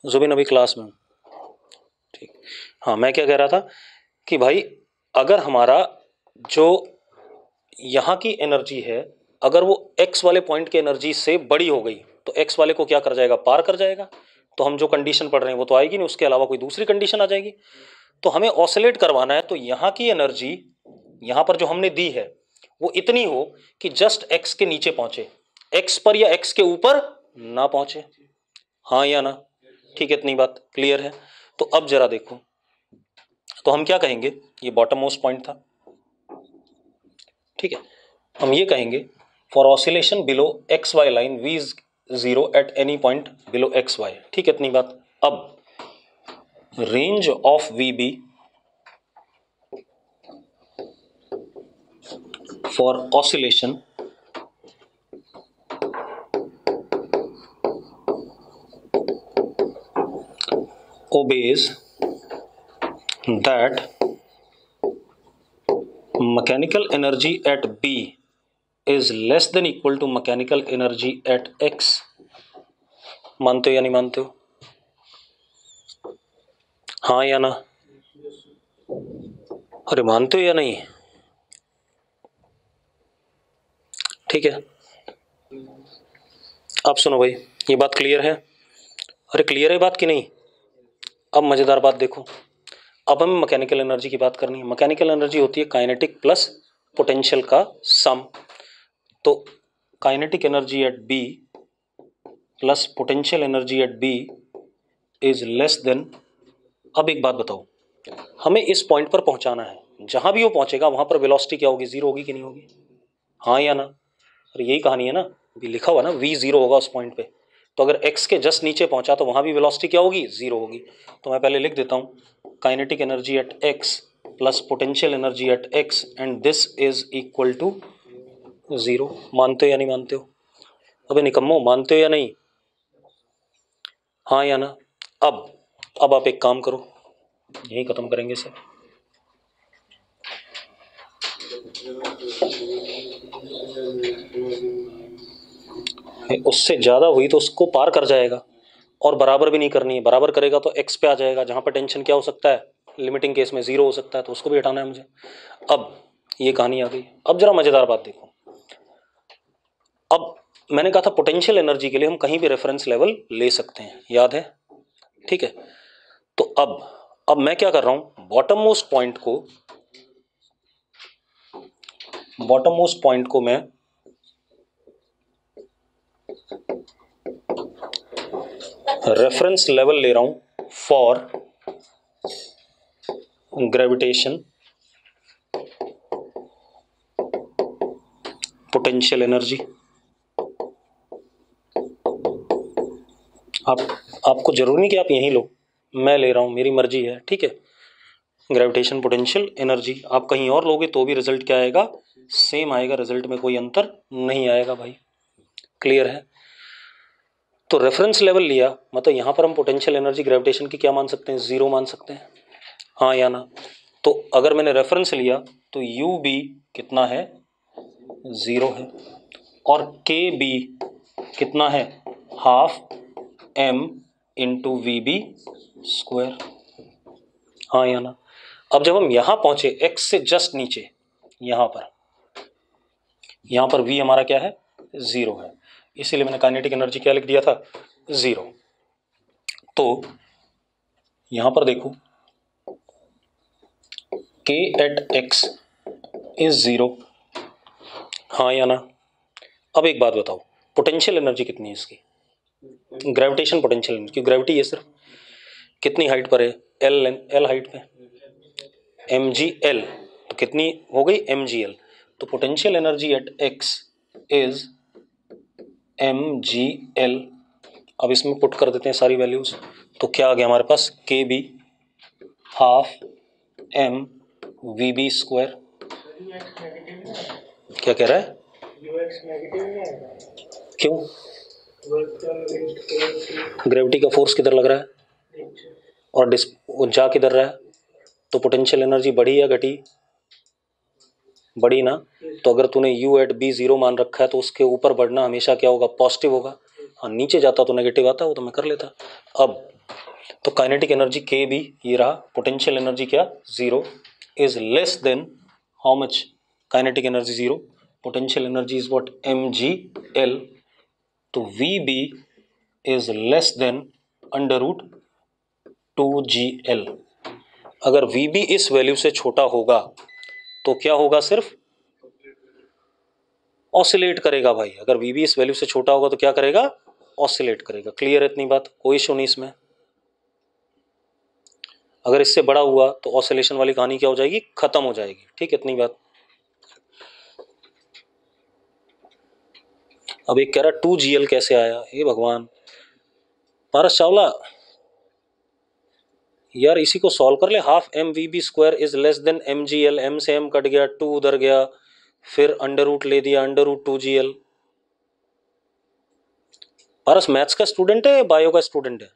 जुबिन अभी क्लास में, ठीक। हाँ मैं क्या कह रहा था कि भाई अगर हमारा जो यहाँ की एनर्जी है अगर वो एक्स वाले पॉइंट की एनर्जी से बड़ी हो गई तो एक्स वाले को क्या कर जाएगा, पार कर जाएगा। तो हम जो कंडीशन पढ़ रहे हैं वो तो आएगी नहीं, उसके अलावा कोई दूसरी कंडीशन आ जाएगी। तो हमें ऑसिलेट करवाना है तो यहाँ की एनर्जी यहाँ पर जो हमने दी है वो इतनी हो कि जस्ट एक्स के नीचे पहुंचे, एक्स पर या एक्स के ऊपर ना पहुंचे, हाँ या ना, ठीक है इतनी बात क्लियर है। तो अब जरा देखो, तो हम क्या कहेंगे, ये बॉटम मोस्ट पॉइंट था, ठीक है। हम ये कहेंगे for oscillation below x y line v is zero at any point below x y, ठीक है इतनी बात। अब range of v b for oscillation obeys that mechanical energy at B is less than equal to mechanical energy at X। मानते हो या नहीं मानते हो? हाँ या ना? अरे मानते हो या नहीं? ठीक है, अब सुनो भाई, ये बात क्लियर है? अरे क्लियर है बात कि नहीं? अब मजेदार बात देखो, अब हमें मैकेनिकल एनर्जी की बात करनी है। मैकेनिकल एनर्जी होती है काइनेटिक प्लस पोटेंशियल का सम। तो kinetic energy at b plus potential energy at b is less than. अब एक बात बताओ, हमें इस पॉइंट पर पहुंचाना है, जहां भी वो पहुंचेगा वहां पर वेलोसिटी क्या होगी? जीरो होगी कि नहीं होगी? हाँ या ना? अरे यही कहानी है ना, अभी लिखा हुआ ना v जीरो होगा उस पॉइंट पे। तो अगर x के जस्ट नीचे पहुंचा तो वहां भी वेलोसिटी क्या होगी? जीरो होगी। तो मैं पहले लिख देता हूं kinetic energy at x plus potential energy at x and this is equal to zero. मानते हो या नहीं मानते हो? अबे निकम्मो, मानते हो या नहीं? हाँ या ना? अब आप एक काम करो, यही खत्म करेंगे सर। उससे ज्यादा हुई तो उसको पार कर जाएगा, और बराबर भी नहीं करनी है। बराबर करेगा तो x पे आ जाएगा, जहां पर टेंशन क्या हो सकता है? लिमिटिंग केस में जीरो हो सकता है, तो उसको भी हटाना है मुझे। अब ये कहानी आ गई। अब जरा मजेदार बात देखो, अब मैंने कहा था पोटेंशियल एनर्जी के लिए हम कहीं भी रेफरेंस लेवल ले सकते हैं, याद है? ठीक है, तो अब मैं क्या कर रहा हूं, बॉटम मोस्ट पॉइंट को मैं रेफरेंस लेवल ले रहा हूं फॉर ग्रेविटेशन पोटेंशियल एनर्जी। आपको जरूरी नहीं कि आप यहीं लो, मैं ले रहा हूं, मेरी मर्जी है, ठीक है? ग्रेविटेशन पोटेंशियल एनर्जी आप कहीं और लोगे तो भी रिजल्ट क्या आएगा? सेम आएगा, रिजल्ट में कोई अंतर नहीं आएगा भाई। क्लियर है? तो रेफरेंस लेवल लिया, मतलब यहां पर हम पोटेंशियल एनर्जी ग्रेविटेशन की क्या मान सकते हैं? जीरो मान सकते हैं। हाँ या ना? तो अगर मैंने रेफरेंस लिया तो यू बी कितना है? जीरो है। और के बी कितना है? Half m into v B square. हाँ या ना? अब जब हम यहां पहुंचे एक्स से जस्ट नीचे, यहां पर v हमारा क्या है? जीरो है, इसीलिए मैंने काइनेटिक एनर्जी क्या लिख दिया था? जीरो। तो यहां पर देखो k at x is zero. हाँ या ना? अब एक बात बताओ, पोटेंशियल एनर्जी कितनी है इसकी? ग्रेविटेशन पोटेंशियल एनर्जी, क्योंकि ग्रेविटी ये सिर्फ कितनी हाइट पर है? एल हाइट पे, एम जी एल, तो कितनी हो गई? एम जी एल। तो potential energy at X is M G L. अब इसमें पुट कर देते हैं सारी वैल्यूज, तो क्या आ गया हमारे पास? K b half m we B square. क्या कह रहा है? क्यों? ग्रेविटी का फोर्स किधर लग रहा है और जा किधर रहा है? तो पोटेंशियल एनर्जी बढ़ी या घटी? बढ़ी ना? तो अगर तूने u एट बी जीरो मान रखा है तो उसके ऊपर बढ़ना हमेशा क्या होगा? पॉजिटिव होगा। हाँ, नीचे जाता तो नेगेटिव आता, वो तो मैं कर लेता। अब तो काइनेटिक एनर्जी के बी ये रहा, पोटेंशियल एनर्जी क्या? Zero, is less than how much? Kinetic energy zero, potential energy is what? M ji L. तो V B is less than under root two G L. अगर वी बी इस वैल्यू से छोटा होगा तो क्या होगा? सिर्फ ऑसिलेट करेगा भाई। अगर वी बी इस वैल्यू से छोटा होगा तो क्या करेगा? ऑसिलेट करेगा। क्लियर है इतनी बात? कोई इशू नहीं इसमें। अगर इससे बड़ा हुआ तो ऑसिलेशन वाली कहानी क्या हो जाएगी? खत्म हो जाएगी। ठीक है, इतनी बात। अब एक कह रहा 2GL कैसे आया? हे भगवान, पारस चावला यार इसी को सॉल्व कर ले। Half m we B square is less than m ji l, m से एम कट गया, टू उधर गया, फिर अंडर रूट ले दिया, under root 2GL। Paras maths का स्टूडेंट है, बायो का स्टूडेंट है?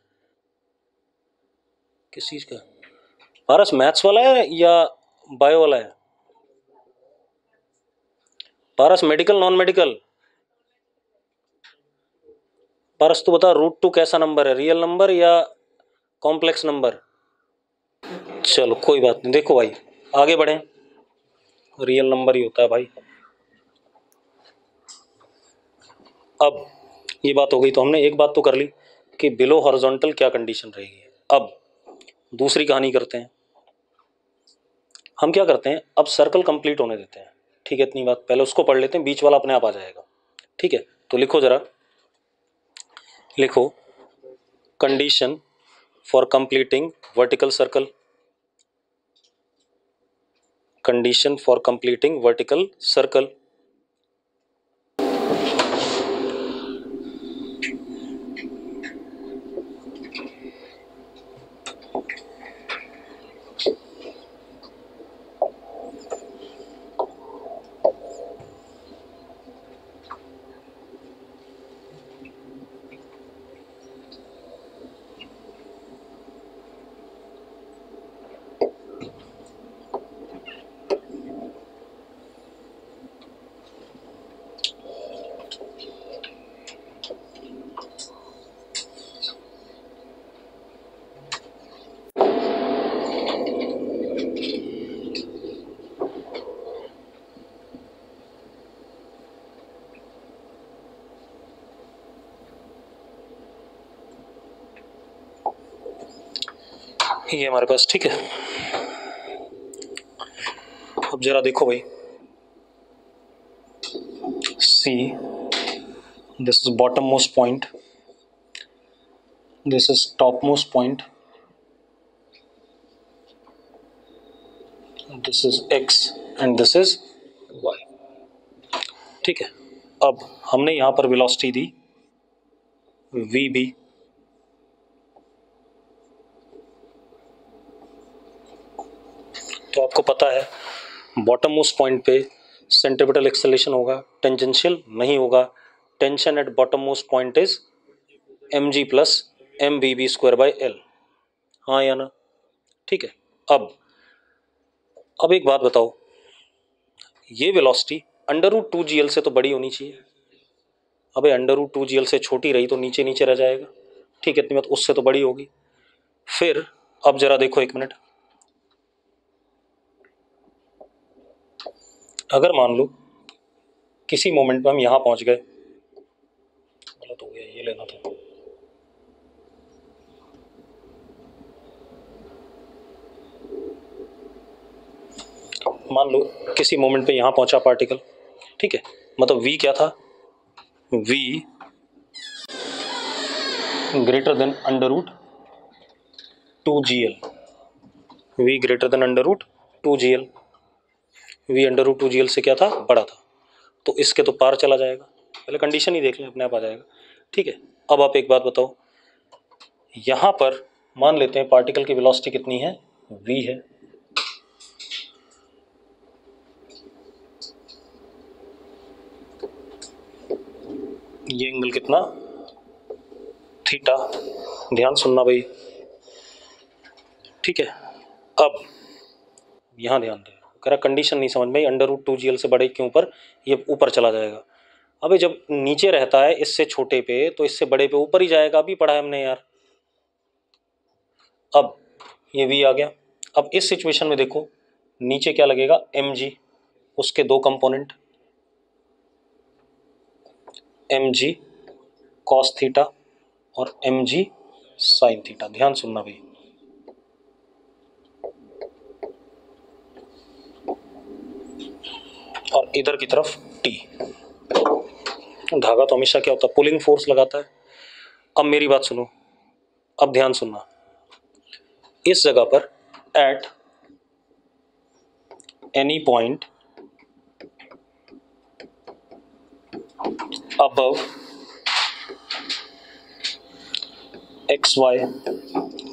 किस चीज़ का? पारस मैथ्स वाला है या बायो वाला है? पारस मेडिकल नॉन मेडिकल? पारस तू बता, √2 कैसा नंबर है, रियल नंबर या कॉम्प्लेक्स नंबर? चलो कोई बात नहीं, देखो भाई आगे बढ़ें, रियल नंबर ही होता है भाई। अब ये बात हो गई, तो हमने एक बात तो कर ली कि बिलो हॉरिजॉन्टल क्या कंडीशन रहेगी। अब दूसरी कहानी करते हैं। हम क्या करते हैं, अब सर्कल कंप्लीट होने देते हैं, ठीक है, इतनी बात पहले उसको पढ़ लेते हैं, बीच वाला अपने आप आ जाएगा, ठीक है। तो लिखो जरा, लिखो condition for completing vertical circle, condition for completing vertical circle. ये हमारे पास, ठीक है। अब जरा देखो भाई, see this is bottom most point, this is top most point, this is x and this is y, ठीक है। अब हमने यहां पर वेलोसिटी दी vb, तो आपको पता है बॉटम मोस्ट पॉइंट पे सेंट्रीपिटल एक्सेलरेशन होगा, टेंजेंशियल नहीं होगा। Tension at bottom most point is mg plus mvb square by l, हाँ या ना, ठीक है। अब एक बात बताओ, ये वेलोसिटी √2gl से तो बड़ी होनी चाहिए। अबे √2gl से छोटी रही तो नीचे नीचे रह जाएगा, ठीक है, इतनी बात, उससे तो बड़ी होगी। फिर अब जरा देखो एक मिनट, अगर मान लो किसी मोमेंट में हम यहां पहुंच गए, गलत हो गया, ये लेना था, मान लो किसी मोमेंट पे यहां पहुंचा पार्टिकल, ठीक है, मतलब v क्या था, v greater than √2gl, v greater than √2gl, v √2gl से क्या था, बड़ा था, तो इसके तो पार चला जाएगा, पहले कंडीशन ही देख लें, अपने आप आ जाएगा, ठीक है। अब आप एक बात बताओ, यहां पर मान लेते हैं पार्टिकल की वेलोसिटी कितनी है, v है, ये एंगल कितना, थीटा, ध्यान सुनना भाई, ठीक है। अब यहां ध्यान दे, कह रहा कंडीशन नहीं समझ में, √2gl से बड़े के ऊपर ये ऊपर चला जाएगा। अबे जब नीचे रहता है इससे छोटे पे, तो इससे बड़े पे ऊपर ही जाएगा, अभी पढ़ा है हमने यार। अब ये v आ गया। अब इस सिचुएशन में देखो नीचे क्या लगेगा, mg, उसके दो कंपोनेंट, mg cos थीटा और mg sin थीटा, ध्यान सुनना भाई। और इधर की तरफ t, धागा तो हमेशा क्या होता है, पुलिंग फोर्स लगाता है। अब मेरी बात सुनो, अब ध्यान सुनना, इस जगह पर at any point above x y,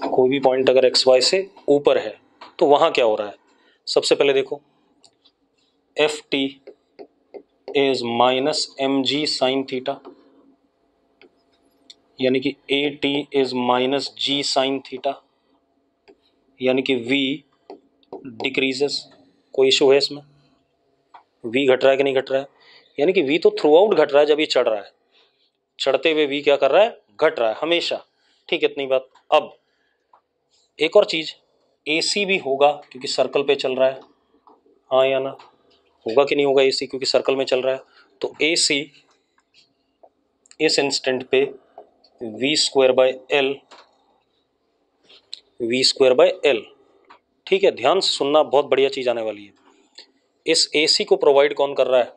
कोई भी पॉइंट अगर एक्स वाई से ऊपर है तो वहां क्या हो रहा है, सबसे पहले देखो f T is minus M g sine theta, यानी कि a T is minus g sine theta, यानी कि v डिक्रीजेस। कोई इशू है इसमें? v घट रहा है कि नहीं घट रहा है? यानी कि v तो थ्रू आउट घट रहा है जब ये चढ़ रहा है, चढ़ते हुए v क्या कर रहा है? घट रहा है हमेशा। ठीक है, इतनी बात। अब एक और चीज, AC भी होगा क्योंकि सर्कल पे चल रहा है, हाँ या ना? होगा कि नहीं होगा AC क्योंकि सर्कल में चल रहा है? तो AC इस इंस्टेंट पे v square by L, v square by L. ठीक है, ध्यान से सुनना, बहुत बढ़िया चीज आने वाली है। इस AC को प्रोवाइड कौन कर रहा है?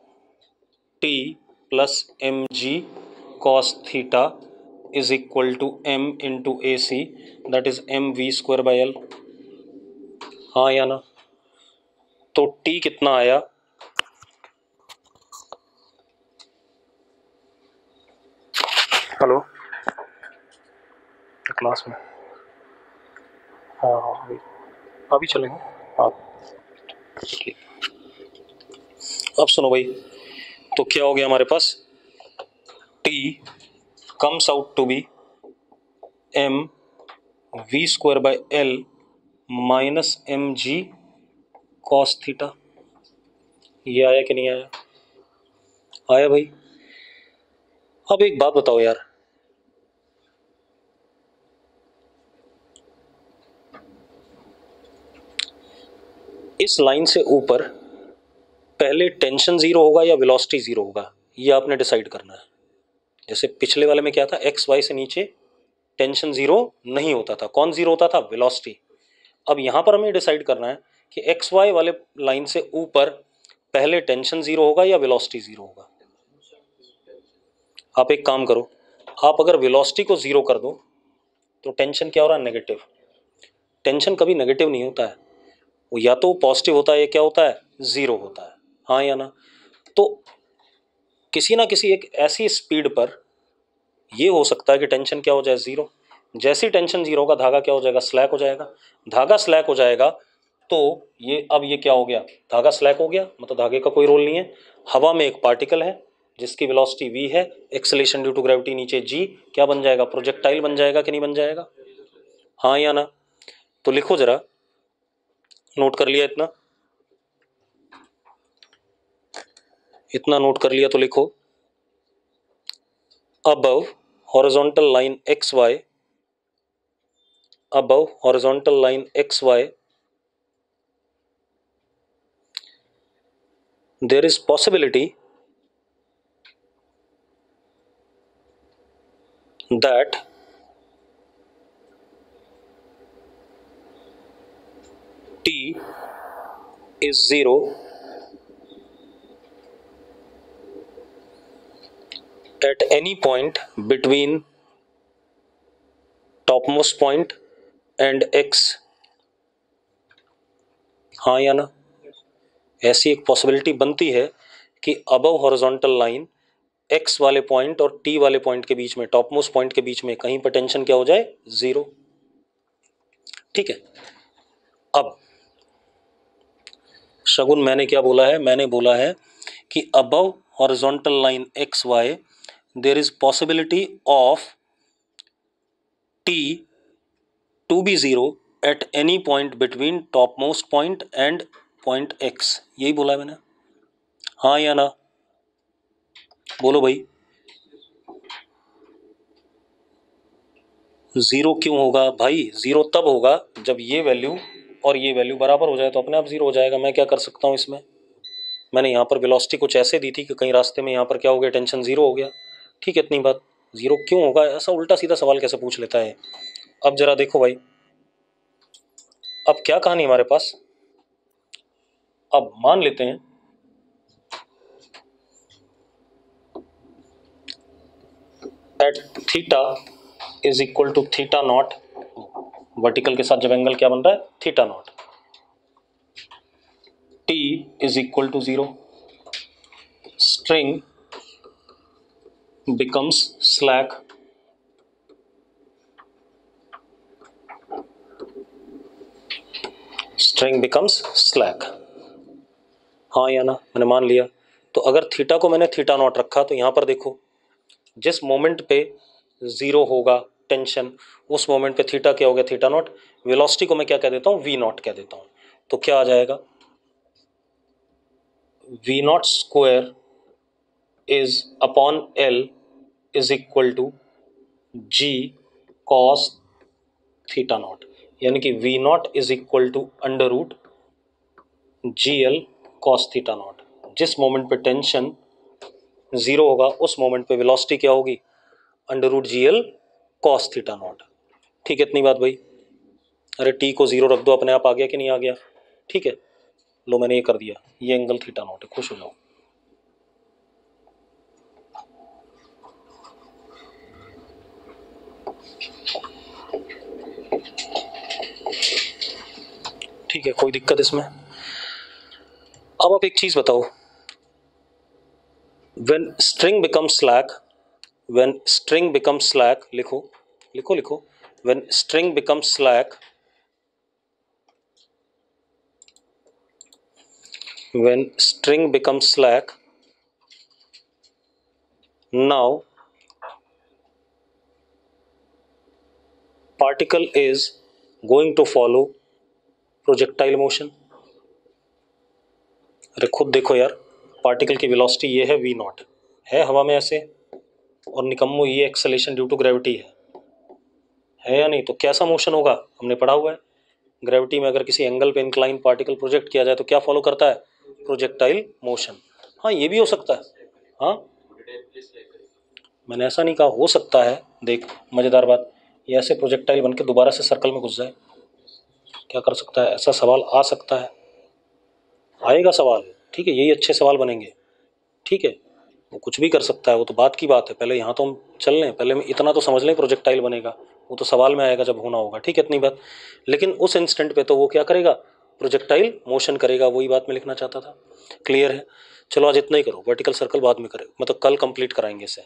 T plus M G cos theta is equal to m into AC, that is m we square by l, हाँ या ना? तो T कितना आया? हेलो, क्लास में? हाँ हाँ, अभी चलेंगे। हाँ ठीक। अब सुनो भाई, तो क्या हो गया हमारे पास? T comes out to be m v square by l minus M G cos theta. ये आया कि नहीं आया? आया भाई। अब एक बात बताओ यार, इस लाइन से ऊपर पहले टेंशन जीरो होगा या वेलोसिटी जीरो होगा, ये आपने डिसाइड करना है। जैसे पिछले वाले में क्या था, एक्स वाई से नीचे टेंशन जीरो नहीं होता था, कौन जीरो होता था? वेलोसिटी। अब यहां पर हमें डिसाइड करना है कि एक्स वाई वाले लाइन से ऊपर पहले टेंशन जीरो होगा या वेलोसिटी जीरो होगा। आप एक काम करो, आप अगर वेलोसिटी को जीरो कर दो तो टेंशन क्या हो रहा है? नेगेटिव। टेंशन कभी नेगेटिव नहीं होता है, वो या तो पॉजिटिव होता है या क्या होता है? जीरो होता है, हाँ या ना? तो किसी ना किसी एक ऐसी स्पीड पर ये हो सकता है कि टेंशन क्या हो जाए? जीरो। जैसी टेंशन जीरो होगा, धागा क्या हो जाएगा? स्लैक हो जाएगा। धागा स्लैक हो जाएगा तो ये, अब ये क्या हो गया? धागा स्लैक हो गया, मतलब धागे का कोई रोल नहीं है। हवा में एक पार्टिकल है जिसकी वेलोसिटी v है, एक्सेलेरेशन ड्यू टू ग्रेविटी नीचे g, क्या बन जाएगा? प्रोजेक्टाइल बन जाएगा कि नहीं बन जाएगा? हाँ या ना? तो लिखो जरा, नोट कर लिया इतना? इतना नोट कर लिया तो लिखो, above horizontal line xy, above horizontal line xy there is possibility that t is zero at any point between topmost point and x, हाँ या ना? ऐसी एक पॉसिबिलिटी बनती है कि अबव हॉरिजॉन्टल लाइन x वाले पॉइंट और t वाले पॉइंट के बीच में, टॉपमोस्ट पॉइंट के बीच में कहीं पर टेंशन क्या हो जाए? जीरो। ठीक है। अब शगुन, मैंने क्या बोला है? मैंने बोला है कि above horizontal line x y there is possibility of t to be zero at any point between top most point and point x. यही बोला है मैंने, हाँ या ना? बोलो भाई। जीरो क्यों होगा भाई? जीरो तब होगा जब ये वैल्यू और ये वैल्यू बराबर हो जाए, तो अपने आप जीरो हो जाएगा। मैं क्या कर सकता हूँ इसमें? मैंने यहाँ पर वेलोसिटी कुछ ऐसे दी थी कि कहीं रास्ते में यहाँ पर क्या हो गया? टेंशन जीरो हो गया। ठीक है, इतनी बात। जीरो क्यों होगा? ऐसा उल्टा सीधा सवाल कैसे पूछ लेता है? अब जरा देखो भाई, अब क्या कहानी हमारे पास? अब मान लेते हैं at theta is equal to theta nought, vertical के साथ जब एंगल क्या बन रहा है? Theta nought. T is equal to zero, string becomes slack, string becomes slack, हाँ या ना? मैंने मान लिया। तो अगर थीटा को मैंने थीटा नॉट रखा तो यहां पर देखो, जिस मोमेंट पे जीरो होगा टेंशन, उस मोमेंट पे थीटा क्या हो गया, थीटा नॉट। वेलोसिटी को मैं क्या कह देता हूँ, वी नॉट कह देता हूँ। तो क्या आ जाएगा, v nought square is upon l is equal to g cos theta nought, यानी कि v nought is equal to under root g l cos theta nought. जिस मोमेंट पे टेंशन जीरो होगा उस मोमेंट पे वेलोसिटी क्या होगी, under root g l cos theta nought. ठीक है, इतनी बात भाई। अरे टी को जीरो रख दो, अपने आप आ गया कि नहीं आ गया। ठीक है, लो मैंने ये कर दिया, ये एंगल थीटा नॉट है, खुश हो जाओ। ठीक है, कोई दिक्कत इसमें। अब आप एक चीज बताओ, when string becomes slack, when string becomes slack, लिखो लिखो लिखो, when string becomes slack, when string becomes slack, now particle is going to follow projectile motion। अरे खुद देखो यार, पार्टिकल की वेलोसिटी ये है वी नॉट, है हवा में ऐसे, और निकम्मो ये एक्सेलेरेशन ड्यू टू ग्रेविटी है या नहीं। तो कैसा मोशन होगा, हमने पढ़ा हुआ है, ग्रेविटी में अगर किसी एंगल पे इंक्लाइन पार्टिकल प्रोजेक्ट किया जाए तो क्या फॉलो करता है, प्रोजेक्टाइल मोशन। हाँ ये भी हो सकता है, हाँ मैंने ऐसा नहीं कहा, हो सकता है। देख मजेदार बात, ये ऐसे प्रोजेक्टाइल बन के दोबारा से सर्कल में घुस जाए, क्या कर सकता है, ऐसा सवाल आ सकता है, आएगा सवाल। ठीक है, यही अच्छे सवाल बनेंगे। ठीक है, वो कुछ भी कर सकता है, वो तो बात की बात है। पहले यहाँ तो हम चल लें, पहले इतना तो समझ लें प्रोजेक्टाइल बनेगा, वो तो सवाल में आएगा जब होना होगा। ठीक है, इतनी बात। लेकिन उस इंस्टेंट पे तो वो क्या करेगा, प्रोजेक्टाइल मोशन करेगा, वही बात मैं लिखना चाहता था। क्लियर है। चलो आज इतना ही करो, वर्टिकल सर्कल बाद में करें, मतलब कल कंप्लीट कराएंगे इसे।